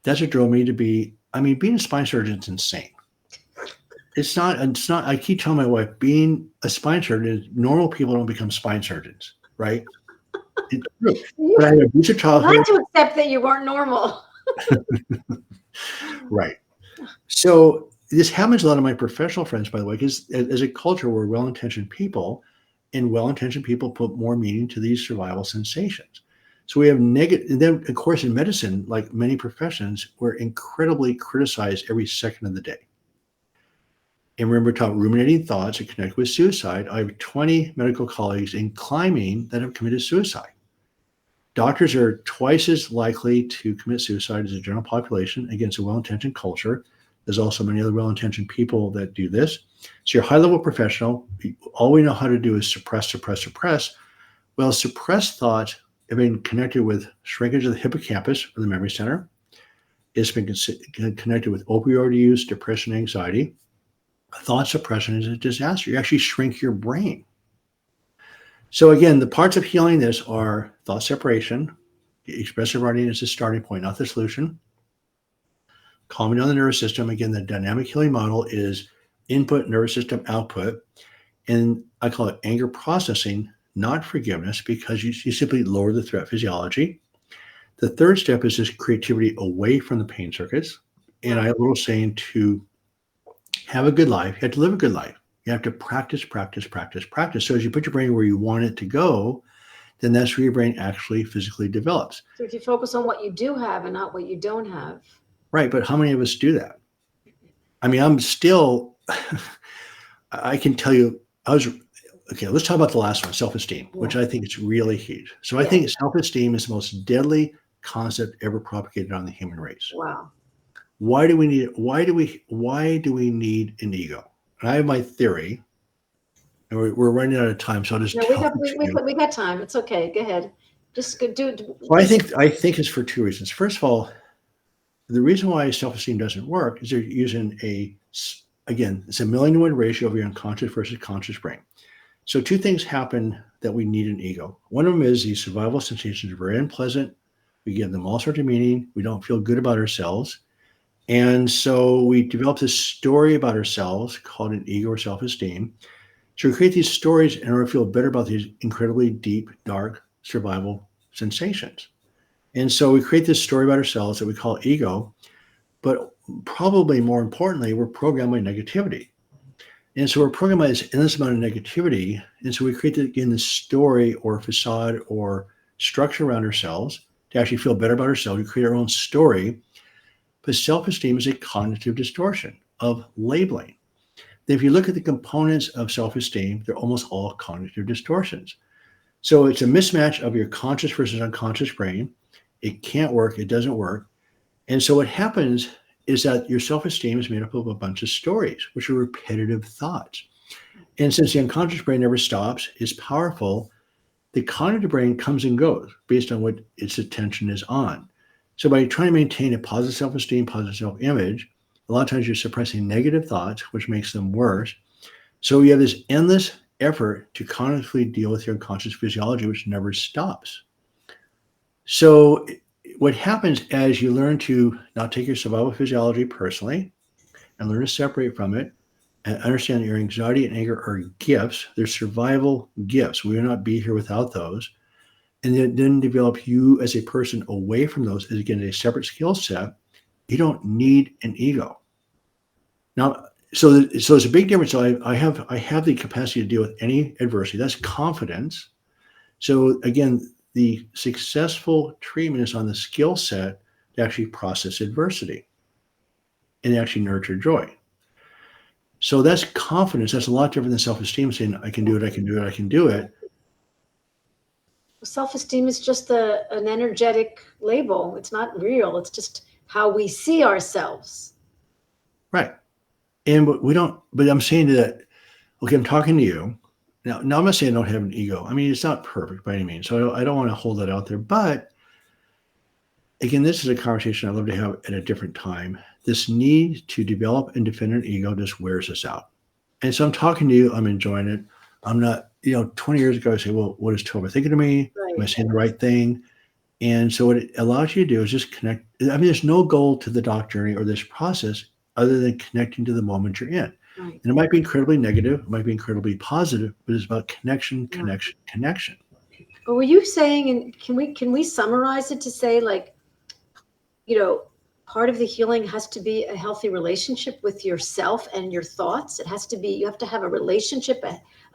That's what drove me to being a spine surgeon is insane. It's not, I keep telling my wife, being a spine surgeon, normal people don't become spine surgeons, right? It's true. But I had a abusive childhood. Not to accept that you weren't normal. Right. So this happens to a lot of my professional friends, by the way, because as a culture, we're well-intentioned people. and well-intentioned people put more meaning to these survival sensations. So we have negative, and then of course in medicine, like many professions, we're incredibly criticized every second of the day. And remember, talking ruminating thoughts that connect with suicide. I have 20 medical colleagues in climbing that have committed suicide. Doctors are twice as likely to commit suicide as the general population against a well-intentioned culture. There's also many other well-intentioned people that do this. So you're a high-level professional. All we know how to do is suppress, suppress, suppress. Well, suppressed thoughts have been connected with shrinkage of the hippocampus or the memory center. It's been connected with opioid use, depression, anxiety. Thought suppression is a disaster. You actually shrink your brain. So again, the parts of healing this are thought separation. Expressive writing is the starting point, not the solution. Calming down the nervous system. Again, the dynamic healing model is input, nervous system, output. And I call it anger processing, not forgiveness, because you simply lower the threat physiology. The third step is this creativity away from the pain circuits. And I have a little saying to have a good life, you have to live a good life. You have to practice, practice, practice, practice. So as you put your brain where you want it to go, then that's where your brain actually physically develops. So if you focus on what you do have and not what you don't have. Right. But how many of us do that? I mean, I'm still, I can tell you, okay, let's talk about the last one, self-esteem, which I think is really huge. So I think self-esteem is the most deadly concept ever propagated on the human race. Wow. Why do we need an ego? And I have my theory, and we're running out of time, so I'll just No, we got time. It's okay. Go ahead. Just do it. Well, I think it's for two reasons. First of all, the reason why self-esteem doesn't work is they're using it's a 1,000,000-to-1 ratio of your unconscious versus conscious brain. So two things happen that we need an ego. One of them is these survival sensations are very unpleasant. We give them all sorts of meaning. We don't feel good about ourselves. And so we develop this story about ourselves called an ego or self-esteem. So we create these stories in order to feel better about these incredibly deep, dark survival sensations. And so we create this story about ourselves that we call ego, but probably more importantly, we're programmed by negativity. And so we're programmed by this endless amount of negativity. And so we create, this story or facade or structure around ourselves to actually feel better about ourselves. We create our own story. But self-esteem is a cognitive distortion of labeling. If you look at the components of self-esteem, they're almost all cognitive distortions. So it's a mismatch of your conscious versus unconscious brain. It can't work. It doesn't work. And so what happens is that your self-esteem is made up of a bunch of stories, which are repetitive thoughts. And since the unconscious brain never stops, is powerful, the cognitive brain comes and goes based on what its attention is on. So by trying to maintain a positive self-esteem, positive self-image, a lot of times you're suppressing negative thoughts, which makes them worse. So you have this endless effort to cognitively deal with your unconscious physiology, which never stops. So what happens as you learn to not take your survival physiology personally and learn to separate from it and understand that your anxiety and anger are gifts, they're survival gifts. We would not be here without those. And then develop you as a person away from those as, again, a separate skill set. You don't need an ego. Now, so it's a big difference. So I have the capacity to deal with any adversity. That's confidence. So again, the successful treatment is on the skill set to actually process adversity and actually nurture joy. So that's confidence. That's a lot different than self-esteem, saying I can do it, I can do it, I can do it. Self-esteem is just an energetic label. It's not real. It's just how we see ourselves. Right. And but I'm saying that, okay, I'm talking to you. Now I'm not saying I don't have an ego. I mean, it's not perfect by any means. So I don't want to hold that out there. But again, this is a conversation I'd love to have at a different time. This need to develop and defend an ego just wears us out. And so I'm talking to you. I'm enjoying it. I'm not, 20 years ago, I say, well, what is Tova thinking of me? Right. Am I saying the right thing? And so what it allows you to do is just connect. I mean, there's no goal to the doc journey or this process other than connecting to the moment you're in. Right. And it might be incredibly negative, it might be incredibly positive, but it's about connection, connection, connection. But were you saying, and can we summarize it to say, like, part of the healing has to be a healthy relationship with yourself and your thoughts. It has to be, you have to have a relationship,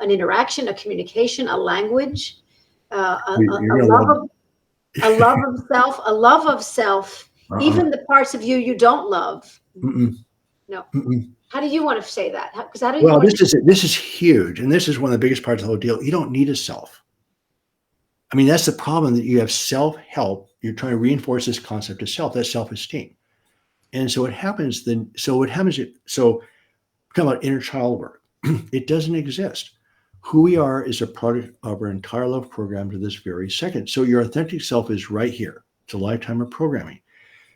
an interaction, a communication, a language, You're a gonna love love of a love of self, a love of self, it. even the parts of you you don't love. Mm-mm, No. mm-mm. How do you want to say that? Because how do you Well, want this is huge, and this is one of the biggest parts of the whole deal. You don't need a self. I mean, that's the problem, that you have self-help. You're trying to reinforce this concept of self, that's self-esteem. And so what happens then, so talking about inner child work, it doesn't exist. Who we are is a product of our entire love program to this very second. So your authentic self is right here. It's a lifetime of programming.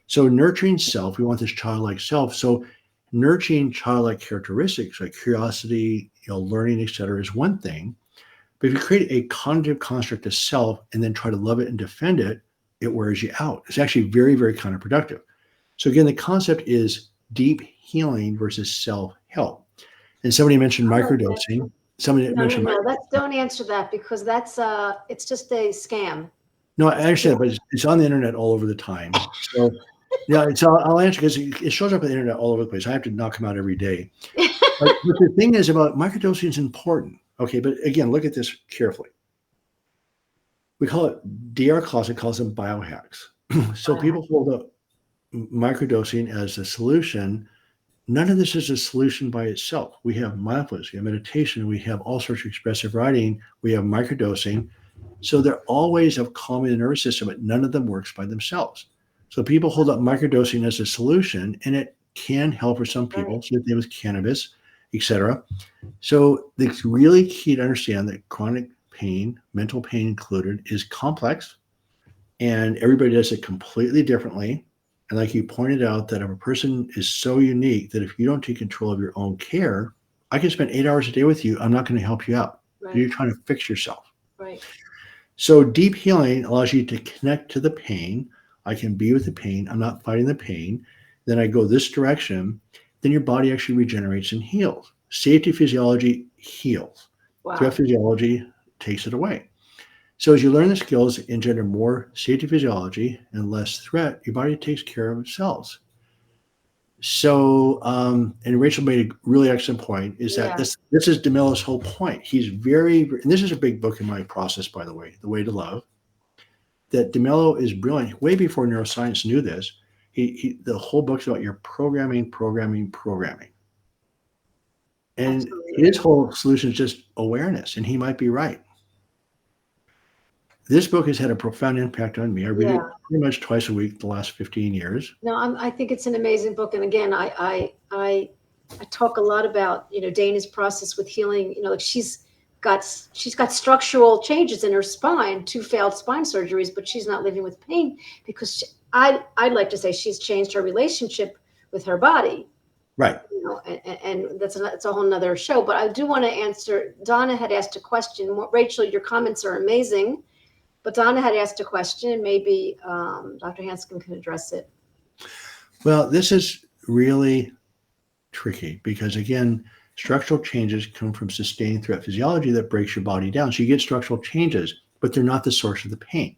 So nurturing self, we want this childlike self. So nurturing childlike characteristics like curiosity, learning, etc., is one thing. But if you create a cognitive construct of self and then try to love it and defend it, it wears you out. It's actually very, very counterproductive. So again, the concept is deep healing versus self-help. And somebody mentioned microdosing. Somebody no, no, mentioned, no. That's don't answer that because that's it's just a scam. no, I understand, but it's on the internet all over the time. So yeah, I'll answer because it shows up on the internet all over the place. I have to knock them out every day. But the thing is about microdosing is important. Okay, but again, look at this carefully. We call it, DR Closet calls them biohacks. So people hold up microdosing as a solution. None of this is a solution by itself. We have mindfulness, we have meditation, we have all sorts of expressive writing, we have microdosing. So they're all ways of calming the nervous system, but none of them works by themselves. So people hold up microdosing as a solution, and it can help for some people. Right. So they with cannabis, etc. So it's really key to understand that chronic pain, mental pain included, is complex, and everybody does it completely differently. And like you pointed out, that if a person is so unique that if you don't take control of your own care, I can spend 8 hours a day with you. I'm not going to help you out. Right. You're trying to fix yourself. Right. So deep healing allows you to connect to the pain. I can be with the pain. I'm not fighting the pain. Then I go this direction. Then your body actually regenerates and heals. Safety physiology heals. Wow. Threat physiology takes it away. So as you learn the skills, engender more safety physiology and less threat, your body takes care of itself. So, and Rachel made a really excellent point, is that this is DeMillo's whole point. He's very, and this is a big book in my process, by the way, The Way to Love, that DeMillo is brilliant. Way before neuroscience knew this, the whole book's about your programming. And Absolutely. his whole solution is just awareness, and he might be right. This book has had a profound impact on me. I read it pretty much twice a week the last 15 years. No, I think it's an amazing book. And again, I talk a lot about, Dana's process with healing. Like she's got structural changes in her spine, 2 failed spine surgeries, but she's not living with pain because I'd like to say she's changed her relationship with her body. Right. And that's a whole nother show. But I do want to answer. Donna had asked a question. Rachel, your comments are amazing. But Donna had asked a question, and maybe Dr. Hanscom can address it. Well, this is really tricky because, again, structural changes come from sustained threat physiology that breaks your body down. So you get structural changes, but they're not the source of the pain.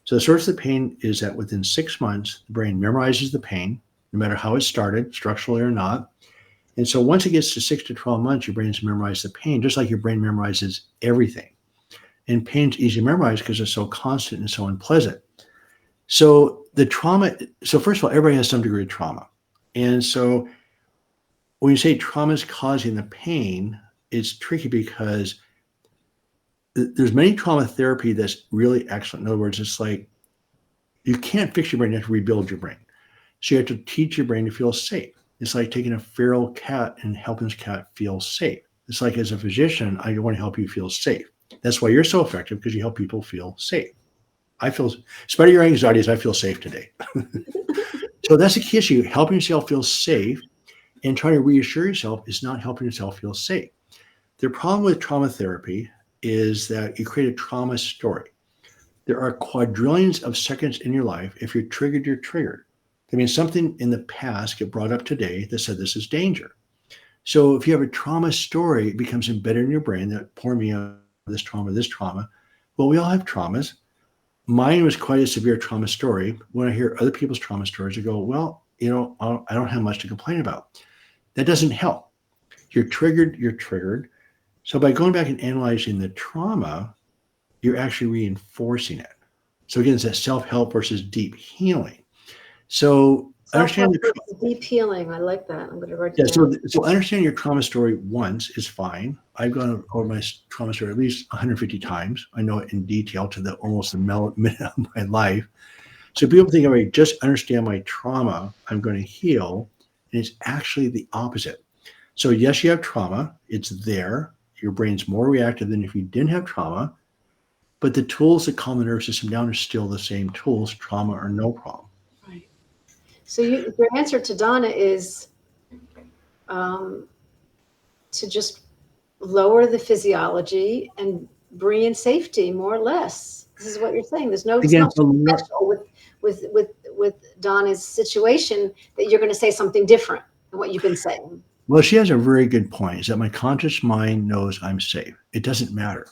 So the source of the pain is that within 6 months, the brain memorizes the pain, no matter how it started, structurally or not. And so once it gets to 6 to 12 months, your brain's memorized the pain, just like your brain memorizes everything. And pain's easy to memorize because it's so constant and so unpleasant. So the trauma, so first of all, everybody has some degree of trauma. And so when you say trauma is causing the pain, it's tricky because there's many trauma therapy that's really excellent. In other words, it's like you can't fix your brain, you have to rebuild your brain. So you have to teach your brain to feel safe. It's like taking a feral cat and helping this cat feel safe. It's like, as a physician, I want to help you feel safe. That's why you're so effective, because you help people feel safe. Despite your anxieties, I feel safe today. So that's the key issue. Helping yourself feel safe and trying to reassure yourself is not helping yourself feel safe. The problem with trauma therapy is that you create a trauma story. There are quadrillions of seconds in your life. If you're triggered, you're triggered. That means something in the past get brought up today that said this is danger. So if you have a trauma story, it becomes embedded in your brain that poor me, this trauma. Well, we all have traumas. Mine was quite a severe trauma story. When I hear other people's trauma stories, I go, well, I don't have much to complain about. That doesn't help. You're triggered, you're triggered. So by going back and analyzing the trauma, you're actually reinforcing it. So again, it's that self-help versus deep healing. So understand Self-help versus deep healing. I like that. I'm going to write it yeah, down. so understanding your trauma story once is fine. I've gone over my trauma story at least 150 times. I know it in detail to the almost the minute of my life. So people think, all right, just understand my trauma, I'm going to heal. And it's actually the opposite. So yes, you have trauma. It's there. Your brain's more reactive than if you didn't have trauma. But the tools that calm the nervous system down are still the same tools, trauma or no problem. Right. So your answer to Donna is um, to just lower the physiology and bring in safety, more or less. This is what you're saying. It's Again, not special with Donna's situation that you're going to say something different than what you've been saying. well, she has a very good point, is that my conscious mind knows I'm safe. It doesn't matter.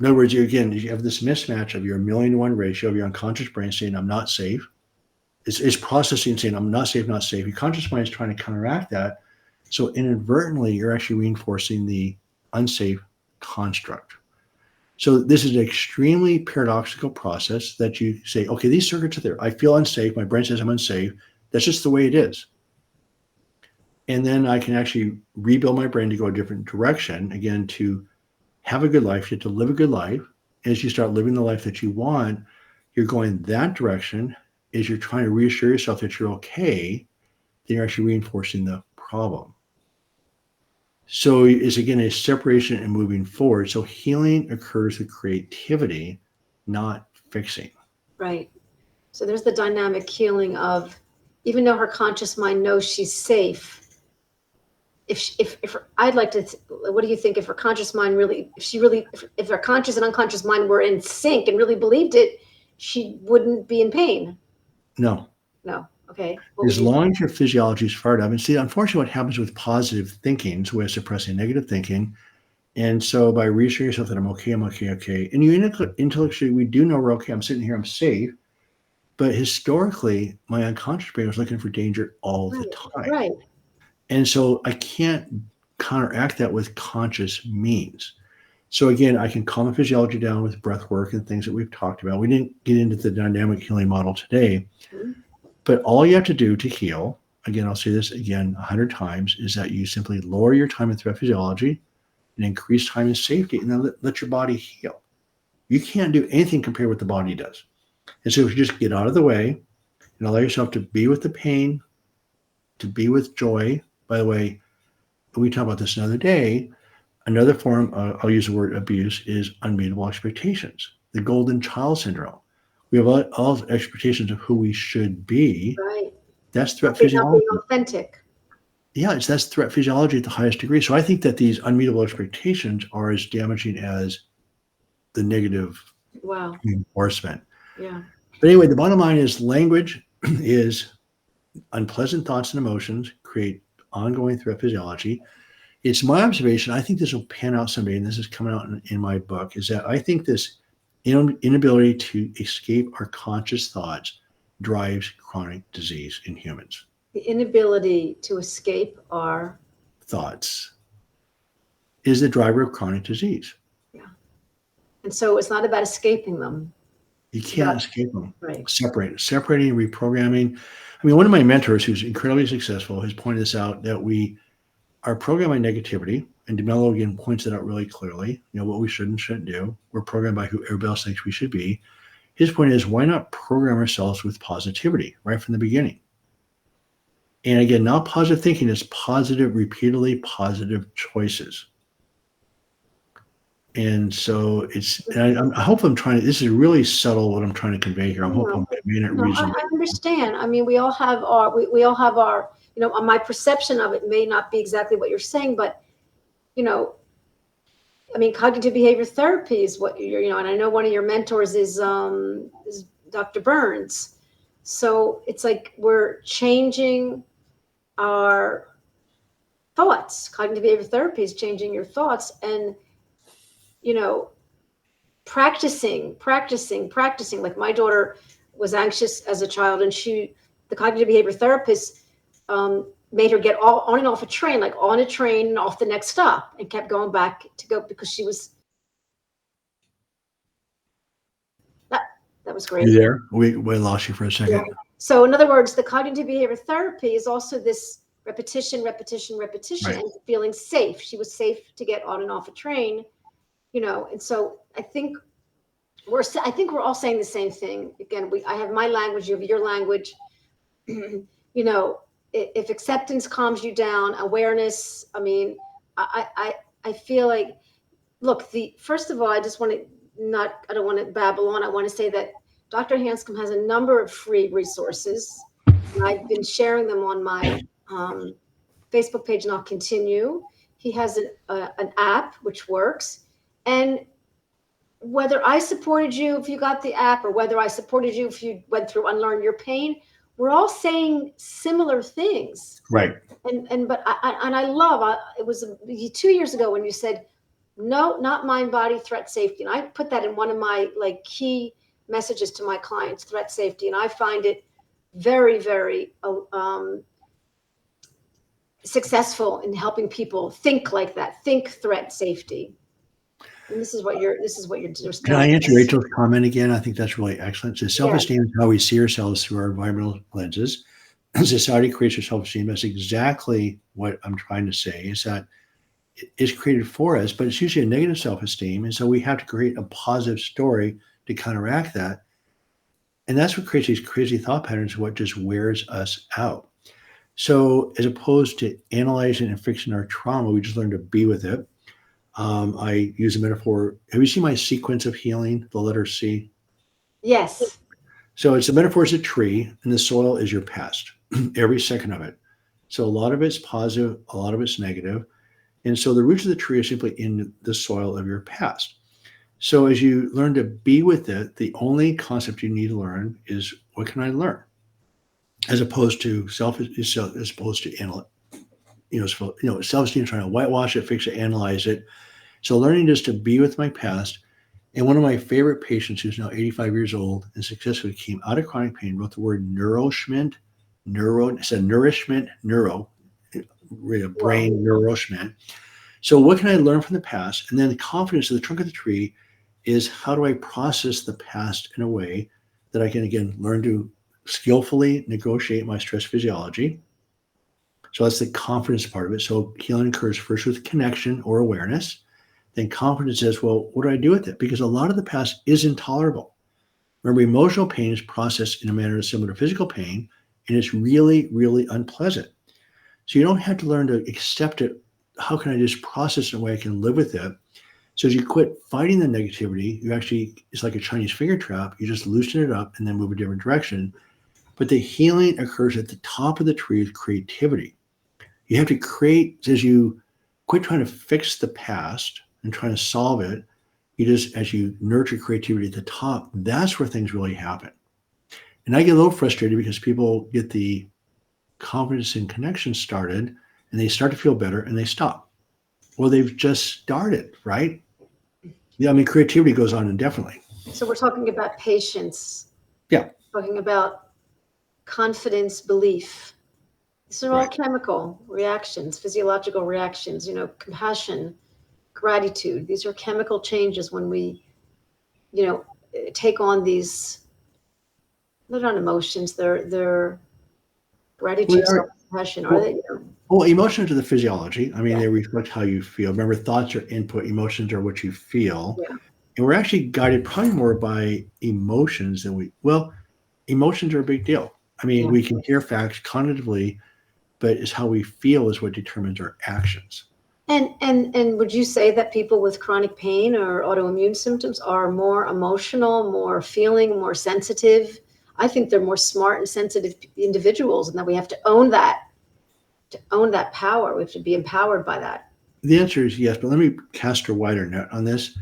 In other words, you have this mismatch of your 1,000,000 to 1 ratio of your unconscious brain saying, I'm not safe. It's processing saying, I'm not safe, not safe. Your conscious mind is trying to counteract that. So inadvertently, you're actually reinforcing the unsafe construct. So this is an extremely paradoxical process that you say, okay, these circuits are there. I feel unsafe. My brain says I'm unsafe. That's just the way it is. And then I can actually rebuild my brain to go a different direction, again, to have a good life, you have to live a good life. As you start living the life that you want, you're going that direction. As you're trying to reassure yourself that you're okay, then you're actually reinforcing the problem. So it's again a separation and moving forward. So healing occurs with creativity, not fixing. Right. So there's the dynamic healing of, even though her conscious mind knows she's safe, if I'd like to, what do you think if her conscious mind really, if her conscious and unconscious mind were in sync and really believed it, she wouldn't be in pain? No. No. Okay. What would As you say? long as your physiology is fired up. And see, unfortunately, what happens with positive thinking is we're suppressing negative thinking. And so by reassuring yourself that I'm okay, I'm okay, okay. And you intellectually, we do know we're okay. I'm sitting here, I'm safe. But historically, my unconscious brain was looking for danger all the Right. time. Right. And so I can't counteract that with conscious means. So again, I can calm the physiology down with breath work and things that we've talked about. We didn't get into the dynamic healing model today, Mhm. but all you have to do to heal, again, I'll say this again 100 times, is that you simply lower your time in threat physiology and increase time in safety, and then let your body heal. You can't do anything compared to what the body does. And so if you just get out of the way and allow yourself to be with the pain, to be with joy. By the way, we talk about this another day. Another form, I'll use the word abuse, is unmeetable expectations, the golden child syndrome. We have all expectations of who we should be. Right. That's threat Not being physiology. authentic. Yeah, that's threat physiology at the highest degree. So I think that these unmeetable expectations are as damaging as the negative Wow. reinforcement. Yeah. But anyway, the bottom line is language is unpleasant thoughts and emotions create ongoing threat physiology. It's my observation. I think this will pan out someday, and this is coming out in my book, is that I think this inability to escape our conscious thoughts drives chronic disease in humans. The inability to escape our, Thoughts is the driver of chronic disease. yeah. And so it's not about escaping them. You It's can't about, escape them. right. Separating, reprogramming. I mean, one of my mentors, who's incredibly successful, has pointed this out, that we are programmed by negativity, and DeMello again points it out really clearly. What we should and shouldn't do. We're programmed by who everybody else thinks we should be. His point is, why not program ourselves with positivity right from the beginning? And again, not positive thinking, is positive, repeatedly positive choices. And so I hope I'm trying to, this is really subtle what I'm trying to convey here. I'm hoping No, I'm conveying it no, reasonably. I understand. I mean, we all have our, my perception of it may not be exactly what you're saying, but, you know, I mean, cognitive behavior therapy is what and I know one of your mentors is Dr. Burns. So it's like we're changing our thoughts. Cognitive behavior therapy is changing your thoughts, and, you know, practicing. Like my daughter was anxious as a child, and the cognitive behavior therapist made her get all on and off a train, like on a train and off the next stop, and kept going back to go because she was that was great. You there? We lost you for a second. Yeah. So in other words, the cognitive behavior therapy is also this repetition, Right. and feeling safe. She was safe to get on and off a train, and so I think we're all saying the same thing. Again, I have my language, you have your language. If acceptance calms you down, awareness, I mean, I feel like, look, first of all, I just want to I don't want to babble on. I want to say that Dr. Hanscom has a number of free resources, and I've been sharing them on my Facebook page, and I'll continue. He has an app which works, and whether I supported you if you got the app, or whether I supported you if you went through Unlearn Your Pain, we're all saying similar things. Right. But I love, it was 2 years ago when you said, no, not mind, body, threat, safety. And I put that in one of my key messages to my clients, threat, safety. And I find it very, very successful in helping people think like that, think threat, safety. And this is what you're just Can I answer Rachel's comment again? I think that's really excellent. So self-esteem is how we see ourselves through our environmental lenses. Society creates our self-esteem. That's exactly what I'm trying to say, is that it's created for us, but it's usually a negative self-esteem. And so we have to create a positive story to counteract that. And that's what creates these crazy thought patterns, what just wears us out. So as opposed to analyzing and fixing our trauma, we just learn to be with it. I use a metaphor. Have you seen my sequence of healing, the letter C? Yes. So it's a metaphor is a tree, and the soil is your past, every second of it. So a lot of it's positive, a lot of it's negative. And so the roots of the tree are simply in the soil of your past. So as you learn to be with it, the only concept you need to learn is, what can I learn? As opposed to self-esteem trying to whitewash it, fix it, analyze it. So learning just to be with my past. And one of my favorite patients, who's now 85 years old and successfully came out of chronic pain, wrote the word nourishment, brain nourishment. So what can I learn from the past? And then the confidence of the trunk of the tree is, how do I process the past in a way that I can, again, learn to skillfully negotiate my stress physiology. So that's the confidence part of it. So healing occurs first with connection or awareness. Then confidence says, well, what do I do with it? Because a lot of the past is intolerable. Remember, emotional pain is processed in a manner similar to physical pain, and it's really, really unpleasant. So you don't have to learn to accept it. How can I just process it in a way I can live with it? So as you quit fighting the negativity, you actually, it's like a Chinese finger trap. You just loosen it up and then move a different direction. But the healing occurs at the top of the tree with creativity. You have to create, as you quit trying to fix the past and trying to solve it, as you nurture creativity at the top, that's where things really happen. And I get a little frustrated because people get the confidence and connection started and they start to feel better and they stop. Well, they've just started, right? Yeah, I mean, creativity goes on indefinitely. So we're talking about patience. Yeah. Talking about confidence, belief. These are all chemical reactions, physiological reactions, compassion, gratitude. These are chemical changes when we, take on these, they're not emotions, they're gratitude, self-compassion, are they? Well, emotions are the physiology. I mean, they reflect how you feel. Remember, thoughts are input, emotions are what you feel. Yeah. And we're actually guided probably more by emotions than emotions are a big deal. I mean, we can hear facts cognitively, but it's how we feel is what determines our actions. And would you say that people with chronic pain or autoimmune symptoms are more emotional, more feeling, more sensitive? I think they're more smart and sensitive individuals, and that we have to own that. To own that power, we have to be empowered by that. The answer is yes, but let me cast a wider net on this.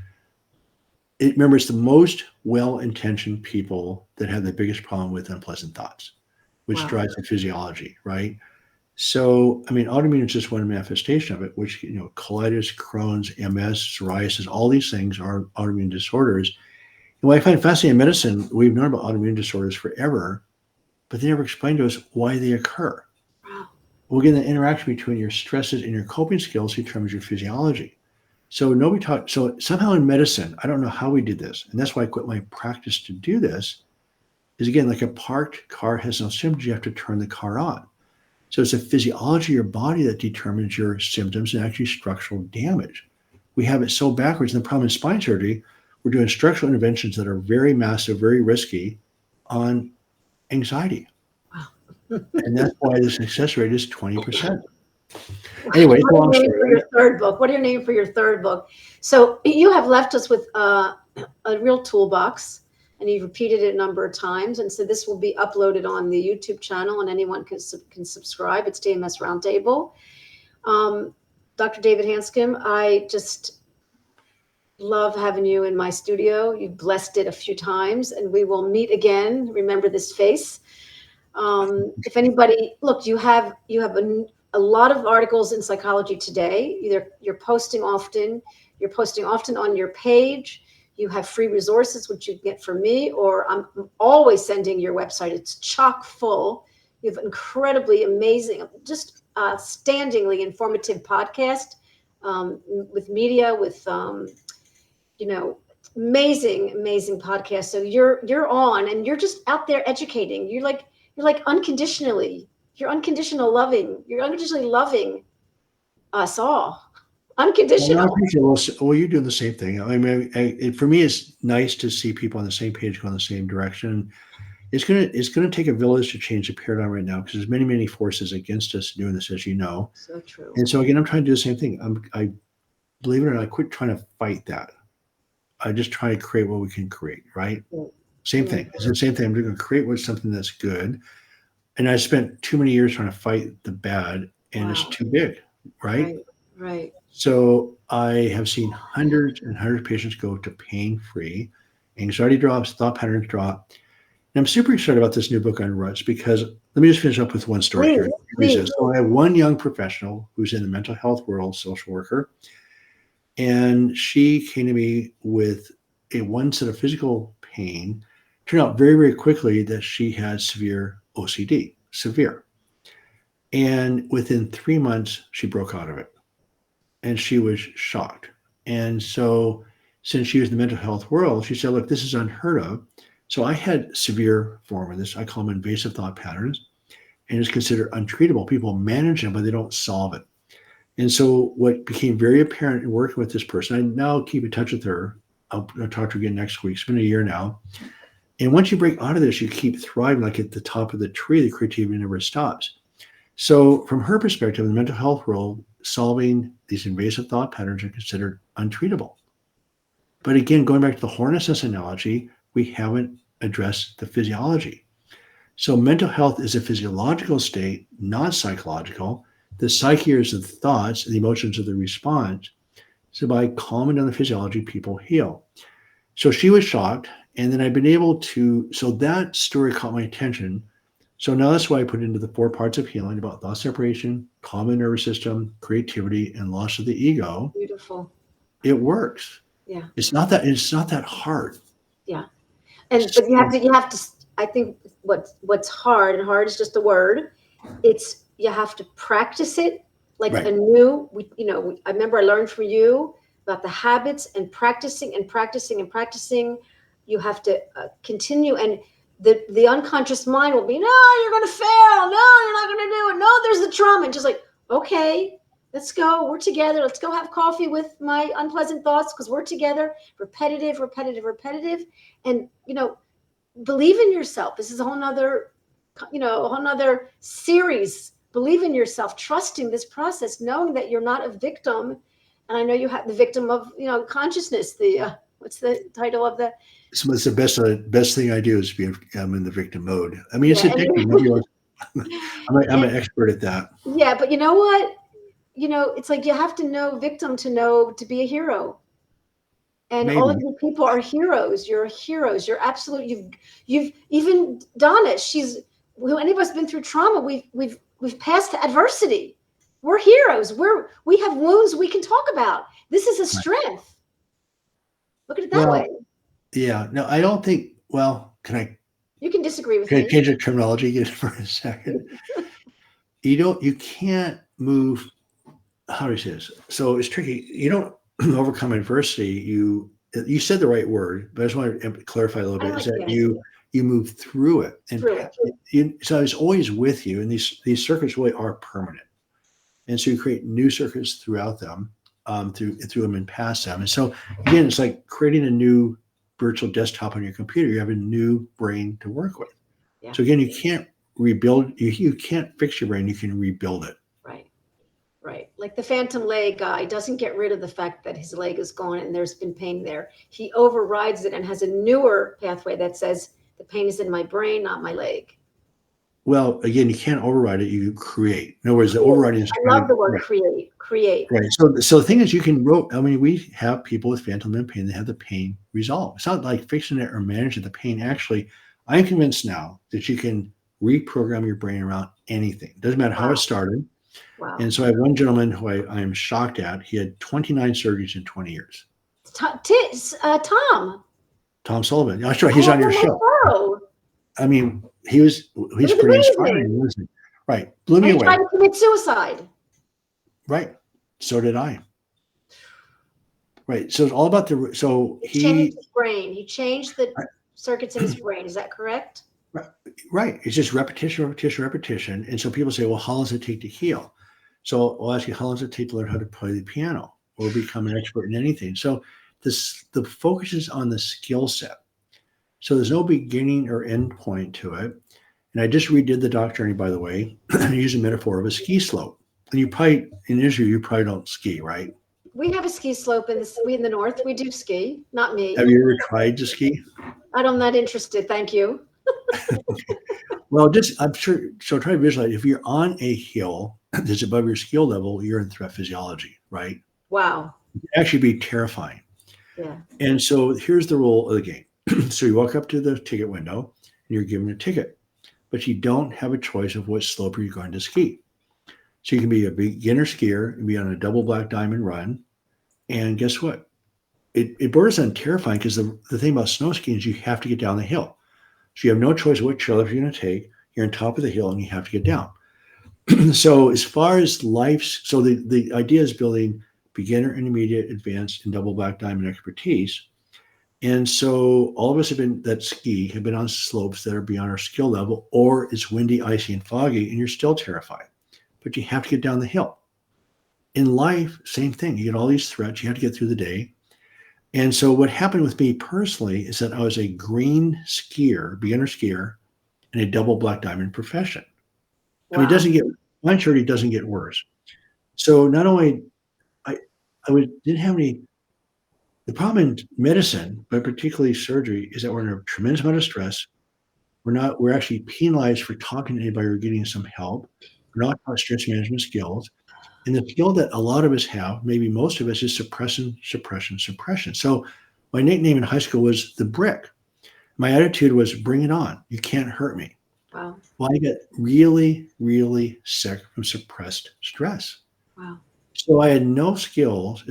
Remember, it's the most well-intentioned people that have the biggest problem with unpleasant thoughts, which drives the physiology, right? So, I mean, autoimmune is just one manifestation of it, which, colitis, Crohn's, MS, psoriasis, all these things are autoimmune disorders. And what I find fascinating in medicine, we've known about autoimmune disorders forever, but they never explain to us why they occur. Wow. Well, again, the interaction between your stresses and your coping skills determines your physiology. So nobody taught. So somehow in medicine, I don't know how we did this, and that's why I quit my practice to do this. Is again like a parked car has no symptoms, you have to turn the car on. So it's the physiology of your body that determines your symptoms and actually structural damage. We have it so backwards. And the problem in spine surgery, we're doing structural interventions that are very massive, very risky on anxiety. Wow. And that's why the success rate is 20%. Anyway, it's a long What are you naming for story. your third book? What are you naming for your third book? So you have left us with a real toolbox, and you've repeated it a number of times. And so this will be uploaded on the YouTube channel, and anyone can subscribe. It's DMS Roundtable. Dr. David Hanscom, I just love having you in my studio. You've blessed it a few times, and we will meet again. Remember this face. If anybody, look, you have a lot of articles in Psychology Today. Either you're posting often on your page. You have free resources, which you get from me, or I'm always sending your website. It's chock full. You have incredibly amazing, just standingly informative podcast with media, with amazing podcast. So you're on, and you're just out there educating. You're like unconditionally. You're unconditionally loving us all. Well, I Unconditional. appreciate well, you're doing the same thing. I mean, for me, it's nice to see people on the same page going the same direction. It's gonna take a village to change the paradigm right now because there's many forces against us doing this, as you know. So true. And so again, I'm trying to do the same thing. I believe it or not, I quit trying to fight that. I just try to create what we can create, right? Same thing. It's the same thing. I'm going to create something that's good. And I spent too many years trying to fight the bad, and it's Wow. too big, right? Right. So I have seen hundreds and hundreds of patients go to pain-free, anxiety drops, thought patterns drop. And I'm super excited about this new book on ruts because let me just finish up with one story here. Please. So I have one young professional who's in the mental health world, social worker, and she came to me with a one set of physical pain. Turned out very quickly that she had severe OCD, severe. And within 3 months, she broke out of it. And she was shocked. And so, since she was in the mental health world, she said, look, this is unheard of. So I had severe form of this. I call them invasive thought patterns, and it's considered untreatable. People manage them, but they don't solve it. And so what became very apparent in working with this person, I now keep in touch with her. I'll talk to her again next week. It's been a year now. And once you break out of this, you keep thriving like at the top of the tree. The creativity never stops. So from her perspective, in the mental health world, solving these invasive thought patterns are considered untreatable. But again, going back to the hornet's analogy, we haven't addressed the physiology. So mental health is a physiological state, not psychological. The psyche is the thoughts and the emotions of the response. So by calming down the physiology, people heal. So she was shocked. And then I've been able to, so that story caught my attention. So now that's why I put into the 4 parts of healing about thought separation, calm the nervous system, creativity, and loss of the ego. Beautiful. It works. Yeah. It's not that hard. Yeah. But you have to, I think what's hard, and hard is just a word. It's, you have to practice it like Right. I remember I learned from you about the habits and practicing. You have to continue, and the unconscious mind will be, no, you're going to fail. No, you're not going to do it. No, there's the trauma. And just like, okay, let's go. We're together. Let's go have coffee with my unpleasant thoughts because we're together. Repetitive. And, believe in yourself. This is a whole nother series. Believe in yourself, trusting this process, knowing that you're not a victim. And I know you have the victim of, consciousness. What's the title of the? So it's the best thing I do is I'm in the victim mode. I mean, it's addictive. I'm an expert at that. Yeah, but you know what? It's like you have to know victim to know to be a hero. And Maybe. all of you people are heroes. You're heroes. You're absolute. You've even Donna. Any of us been through trauma. We've passed adversity. We're heroes. We have wounds we can talk about. This is a strength. Look at it that way. Yeah. No, I don't think. Well, can I? You can disagree with Can me. I change the terminology again for a second? you can't move. How do I say this? So it's tricky. You don't overcome adversity. You said the right word, but I just want to clarify a little I bit. Is like that that. you move through it, and Through it. so it's always with you, and these circuits really are permanent, and so you create new circuits throughout them, through them and past them, and so again, it's like creating a new virtual desktop on your computer. You have a new brain to work with. Yeah. So again, you can't rebuild. You can't fix your brain. You can rebuild it. Right. Right. Like the phantom leg guy doesn't get rid of the fact that his leg is gone and there's been pain there. He overrides it and has a newer pathway that says the pain is in my brain, not my leg. Well, again, you can't override it. You create. In other words, the overriding is I kind love the of word right. create. Create. Right. So the thing is, you can rope. I mean, we have people with phantom limb pain. They have the pain resolved. It's not like fixing it or managing the pain. Actually, I'm convinced now that you can reprogram your brain around anything. It doesn't matter how Wow. it started. Wow. And so I have one gentleman who I am shocked at. He had 29 surgeries in 20 years. Tom. Tom Sullivan. I'm sure he's on your show. Oh, I mean, he's was pretty amazing. inspiring, wasn't he? Right. Blew me And he away. tried to commit suicide. Right. So did I. Right. So it's all about He changed his brain. He changed the circuits in his brain. Is that correct? Right. It's just repetition, repetition, repetition. And so people say, well, how long does it take to heal? So I'll ask you, how long does it take to learn how to play the piano or become an expert in anything? So the focus is on the skill set. So there's no beginning or end point to it. And I just redid the dock journey, by the way. I use a metaphor of a ski slope. And you probably, in Israel, you probably don't ski, right? We have a ski slope in the north. We do ski. Not me. Have you ever tried to ski? I'm not interested. Thank you. Well, I'm sure. So try to visualize. If you're on a hill that's above your skill level, you're in threat physiology, right? Wow. It can actually be terrifying. Yeah. And so here's the rule of the game. So you walk up to the ticket window and you're given a ticket, but you don't have a choice of what slope you're going to ski. So you can be a beginner skier and be on a double black diamond run. And guess what? It borders on terrifying because the thing about snow skiing is you have to get down the hill. So you have no choice what chairlift you're going to take. You're on top of the hill and you have to get down. So as far as so the idea is building beginner, intermediate, advanced, and double black diamond expertise. And so all of us have been on slopes that are beyond our skill level, or it's windy, icy, and foggy, and you're still terrified. But you have to get down the hill. In life, same thing. You get all these threats. You have to get through the day. And so what happened with me personally is that I was a green skier, beginner skier, in a double black diamond profession. Wow. I mean, my journey doesn't get worse. So not only didn't have any. The problem in medicine, but particularly surgery, is that we're under a tremendous amount of stress. We're actually penalized for talking to anybody or getting some help. We're not taught stress management skills. And the skill that a lot of us have, maybe most of us, is suppression, suppression, suppression. So my nickname in high school was the brick. My attitude was, bring it on. You can't hurt me. Wow. Well, I got really, really sick from suppressed stress. Wow. So I had no skills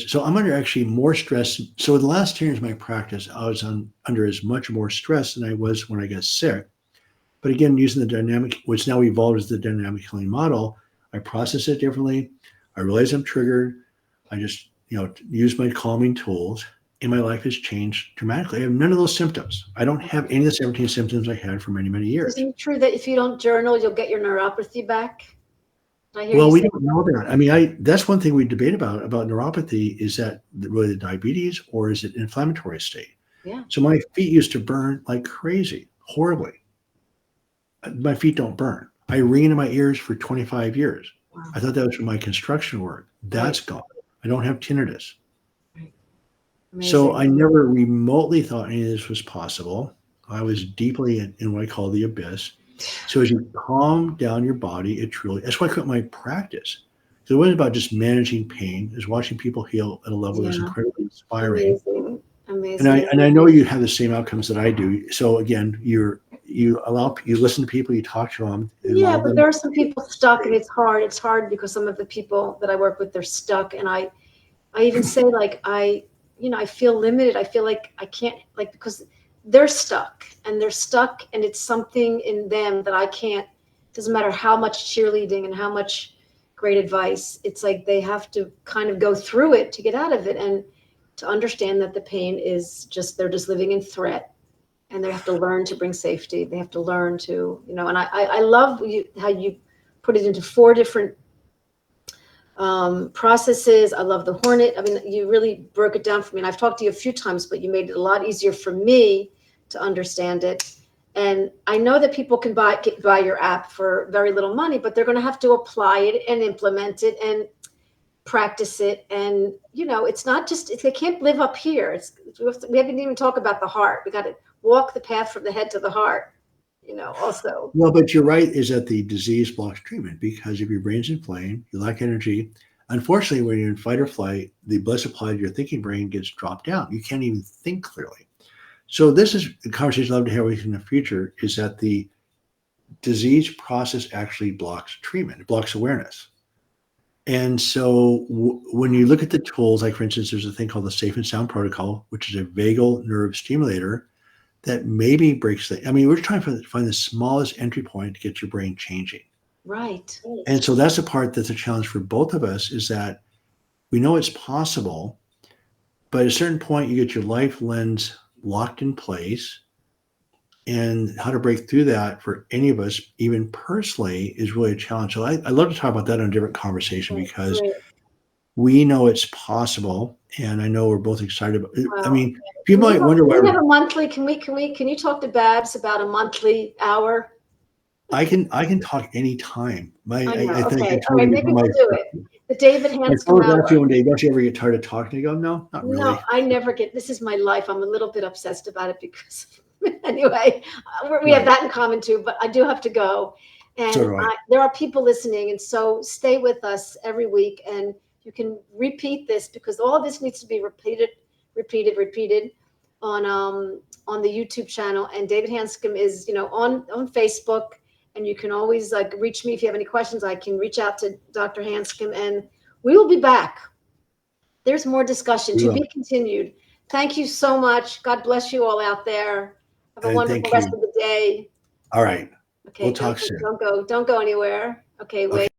so I'm under actually more stress. So in the last 10 years of my practice, I was under as much more stress than I was when I got sick. But again, using the dynamic, which now evolved as the dynamic healing model, I process it differently. I realize I'm triggered. I just, use my calming tools, and my life has changed dramatically. I have none of those symptoms. I don't have any of the 17 symptoms I had for many, many years. Isn't it true that if you don't journal, you'll get your neuropathy back? Well, we don't know that. I mean, that's one thing we debate about neuropathy. Is that really diabetes or is it inflammatory state? Yeah. So my feet used to burn like crazy, horribly. My feet don't burn. I ring in my ears for 25 years. Wow. I thought that was from my construction work. That's gone. I don't have tinnitus. Right. So I never remotely thought any of this was possible. I was deeply in what I call the abyss. So as you calm down your body, that's why I quit my practice. So it wasn't about just managing pain. It was watching people heal at a level that's incredibly inspiring. Amazing. And I know you have the same outcomes that I do. So again, you listen to people, you talk to them. Yeah, but there are some people stuck, and it's hard. It's hard because some of the people that I work with, they're stuck. And I even say, like, I feel limited. I feel like I can't, because they're stuck and it's something in them that I can't doesn't matter how much cheerleading and how much great advice. It's like they have to kind of go through it to get out of it, and to understand that the pain is just, they're just living in threat, and they have to learn to bring safety. They have to learn to, and I love how you put it into 4 different processes. I love the Hornet. I mean, you really broke it down for me. And I've talked to you a few times, but you made it a lot easier for me to understand it. And I know that people can buy your app for very little money, but they're going to have to apply it and implement it and practice it. And, it's not just, they can't live up here. We haven't even talked about the heart. We got to walk the path from the head to the heart, also. Well, but you're right, is that the disease blocks treatment, because if your brain's inflamed, you lack energy. Unfortunately, when you're in fight or flight, the blood supply to your thinking brain gets dropped down. You can't even think clearly. So this is a conversation I'd love to have with you in the future, is that the disease process actually blocks treatment. It blocks awareness. And so when you look at the tools, like for instance, there's a thing called the Safe and Sound Protocol, which is a vagal nerve stimulator that maybe breaks we're trying to find the smallest entry point to get your brain changing. Right. And so that's the part that's a challenge for both of us, is that we know it's possible, but at a certain point you get your life lens locked in place, and how to break through that for any of us, even personally, is really a challenge. So I'd love to talk about that in a different conversation, because we know it's possible, and I know we're both excited about it. Wow. I mean, people might wonder why. We have a monthly. Can you talk to Babs about a monthly hour? I can talk anytime. I know. I think Okay. I All right. Maybe we'll do it. The David Hanscom hour. One day, don't you ever get tired of talking? You go, no, not really. No, I never get. This is my life. I'm a little bit obsessed about it because, anyway, we have that in common too. But I do have to go, and So there are people listening, and so stay with us every week, and you can repeat this, because all of this needs to be repeated on the YouTube channel. And David Hanscom is on Facebook. And you can always reach me if you have any questions. I can reach out to Dr. Hanscom, and we will be back. There's more discussion to be continued. Thank you so much. God bless you all out there. Have a wonderful rest of the day. All right. Okay. We'll talk soon. Don't go anywhere. Okay. Wait.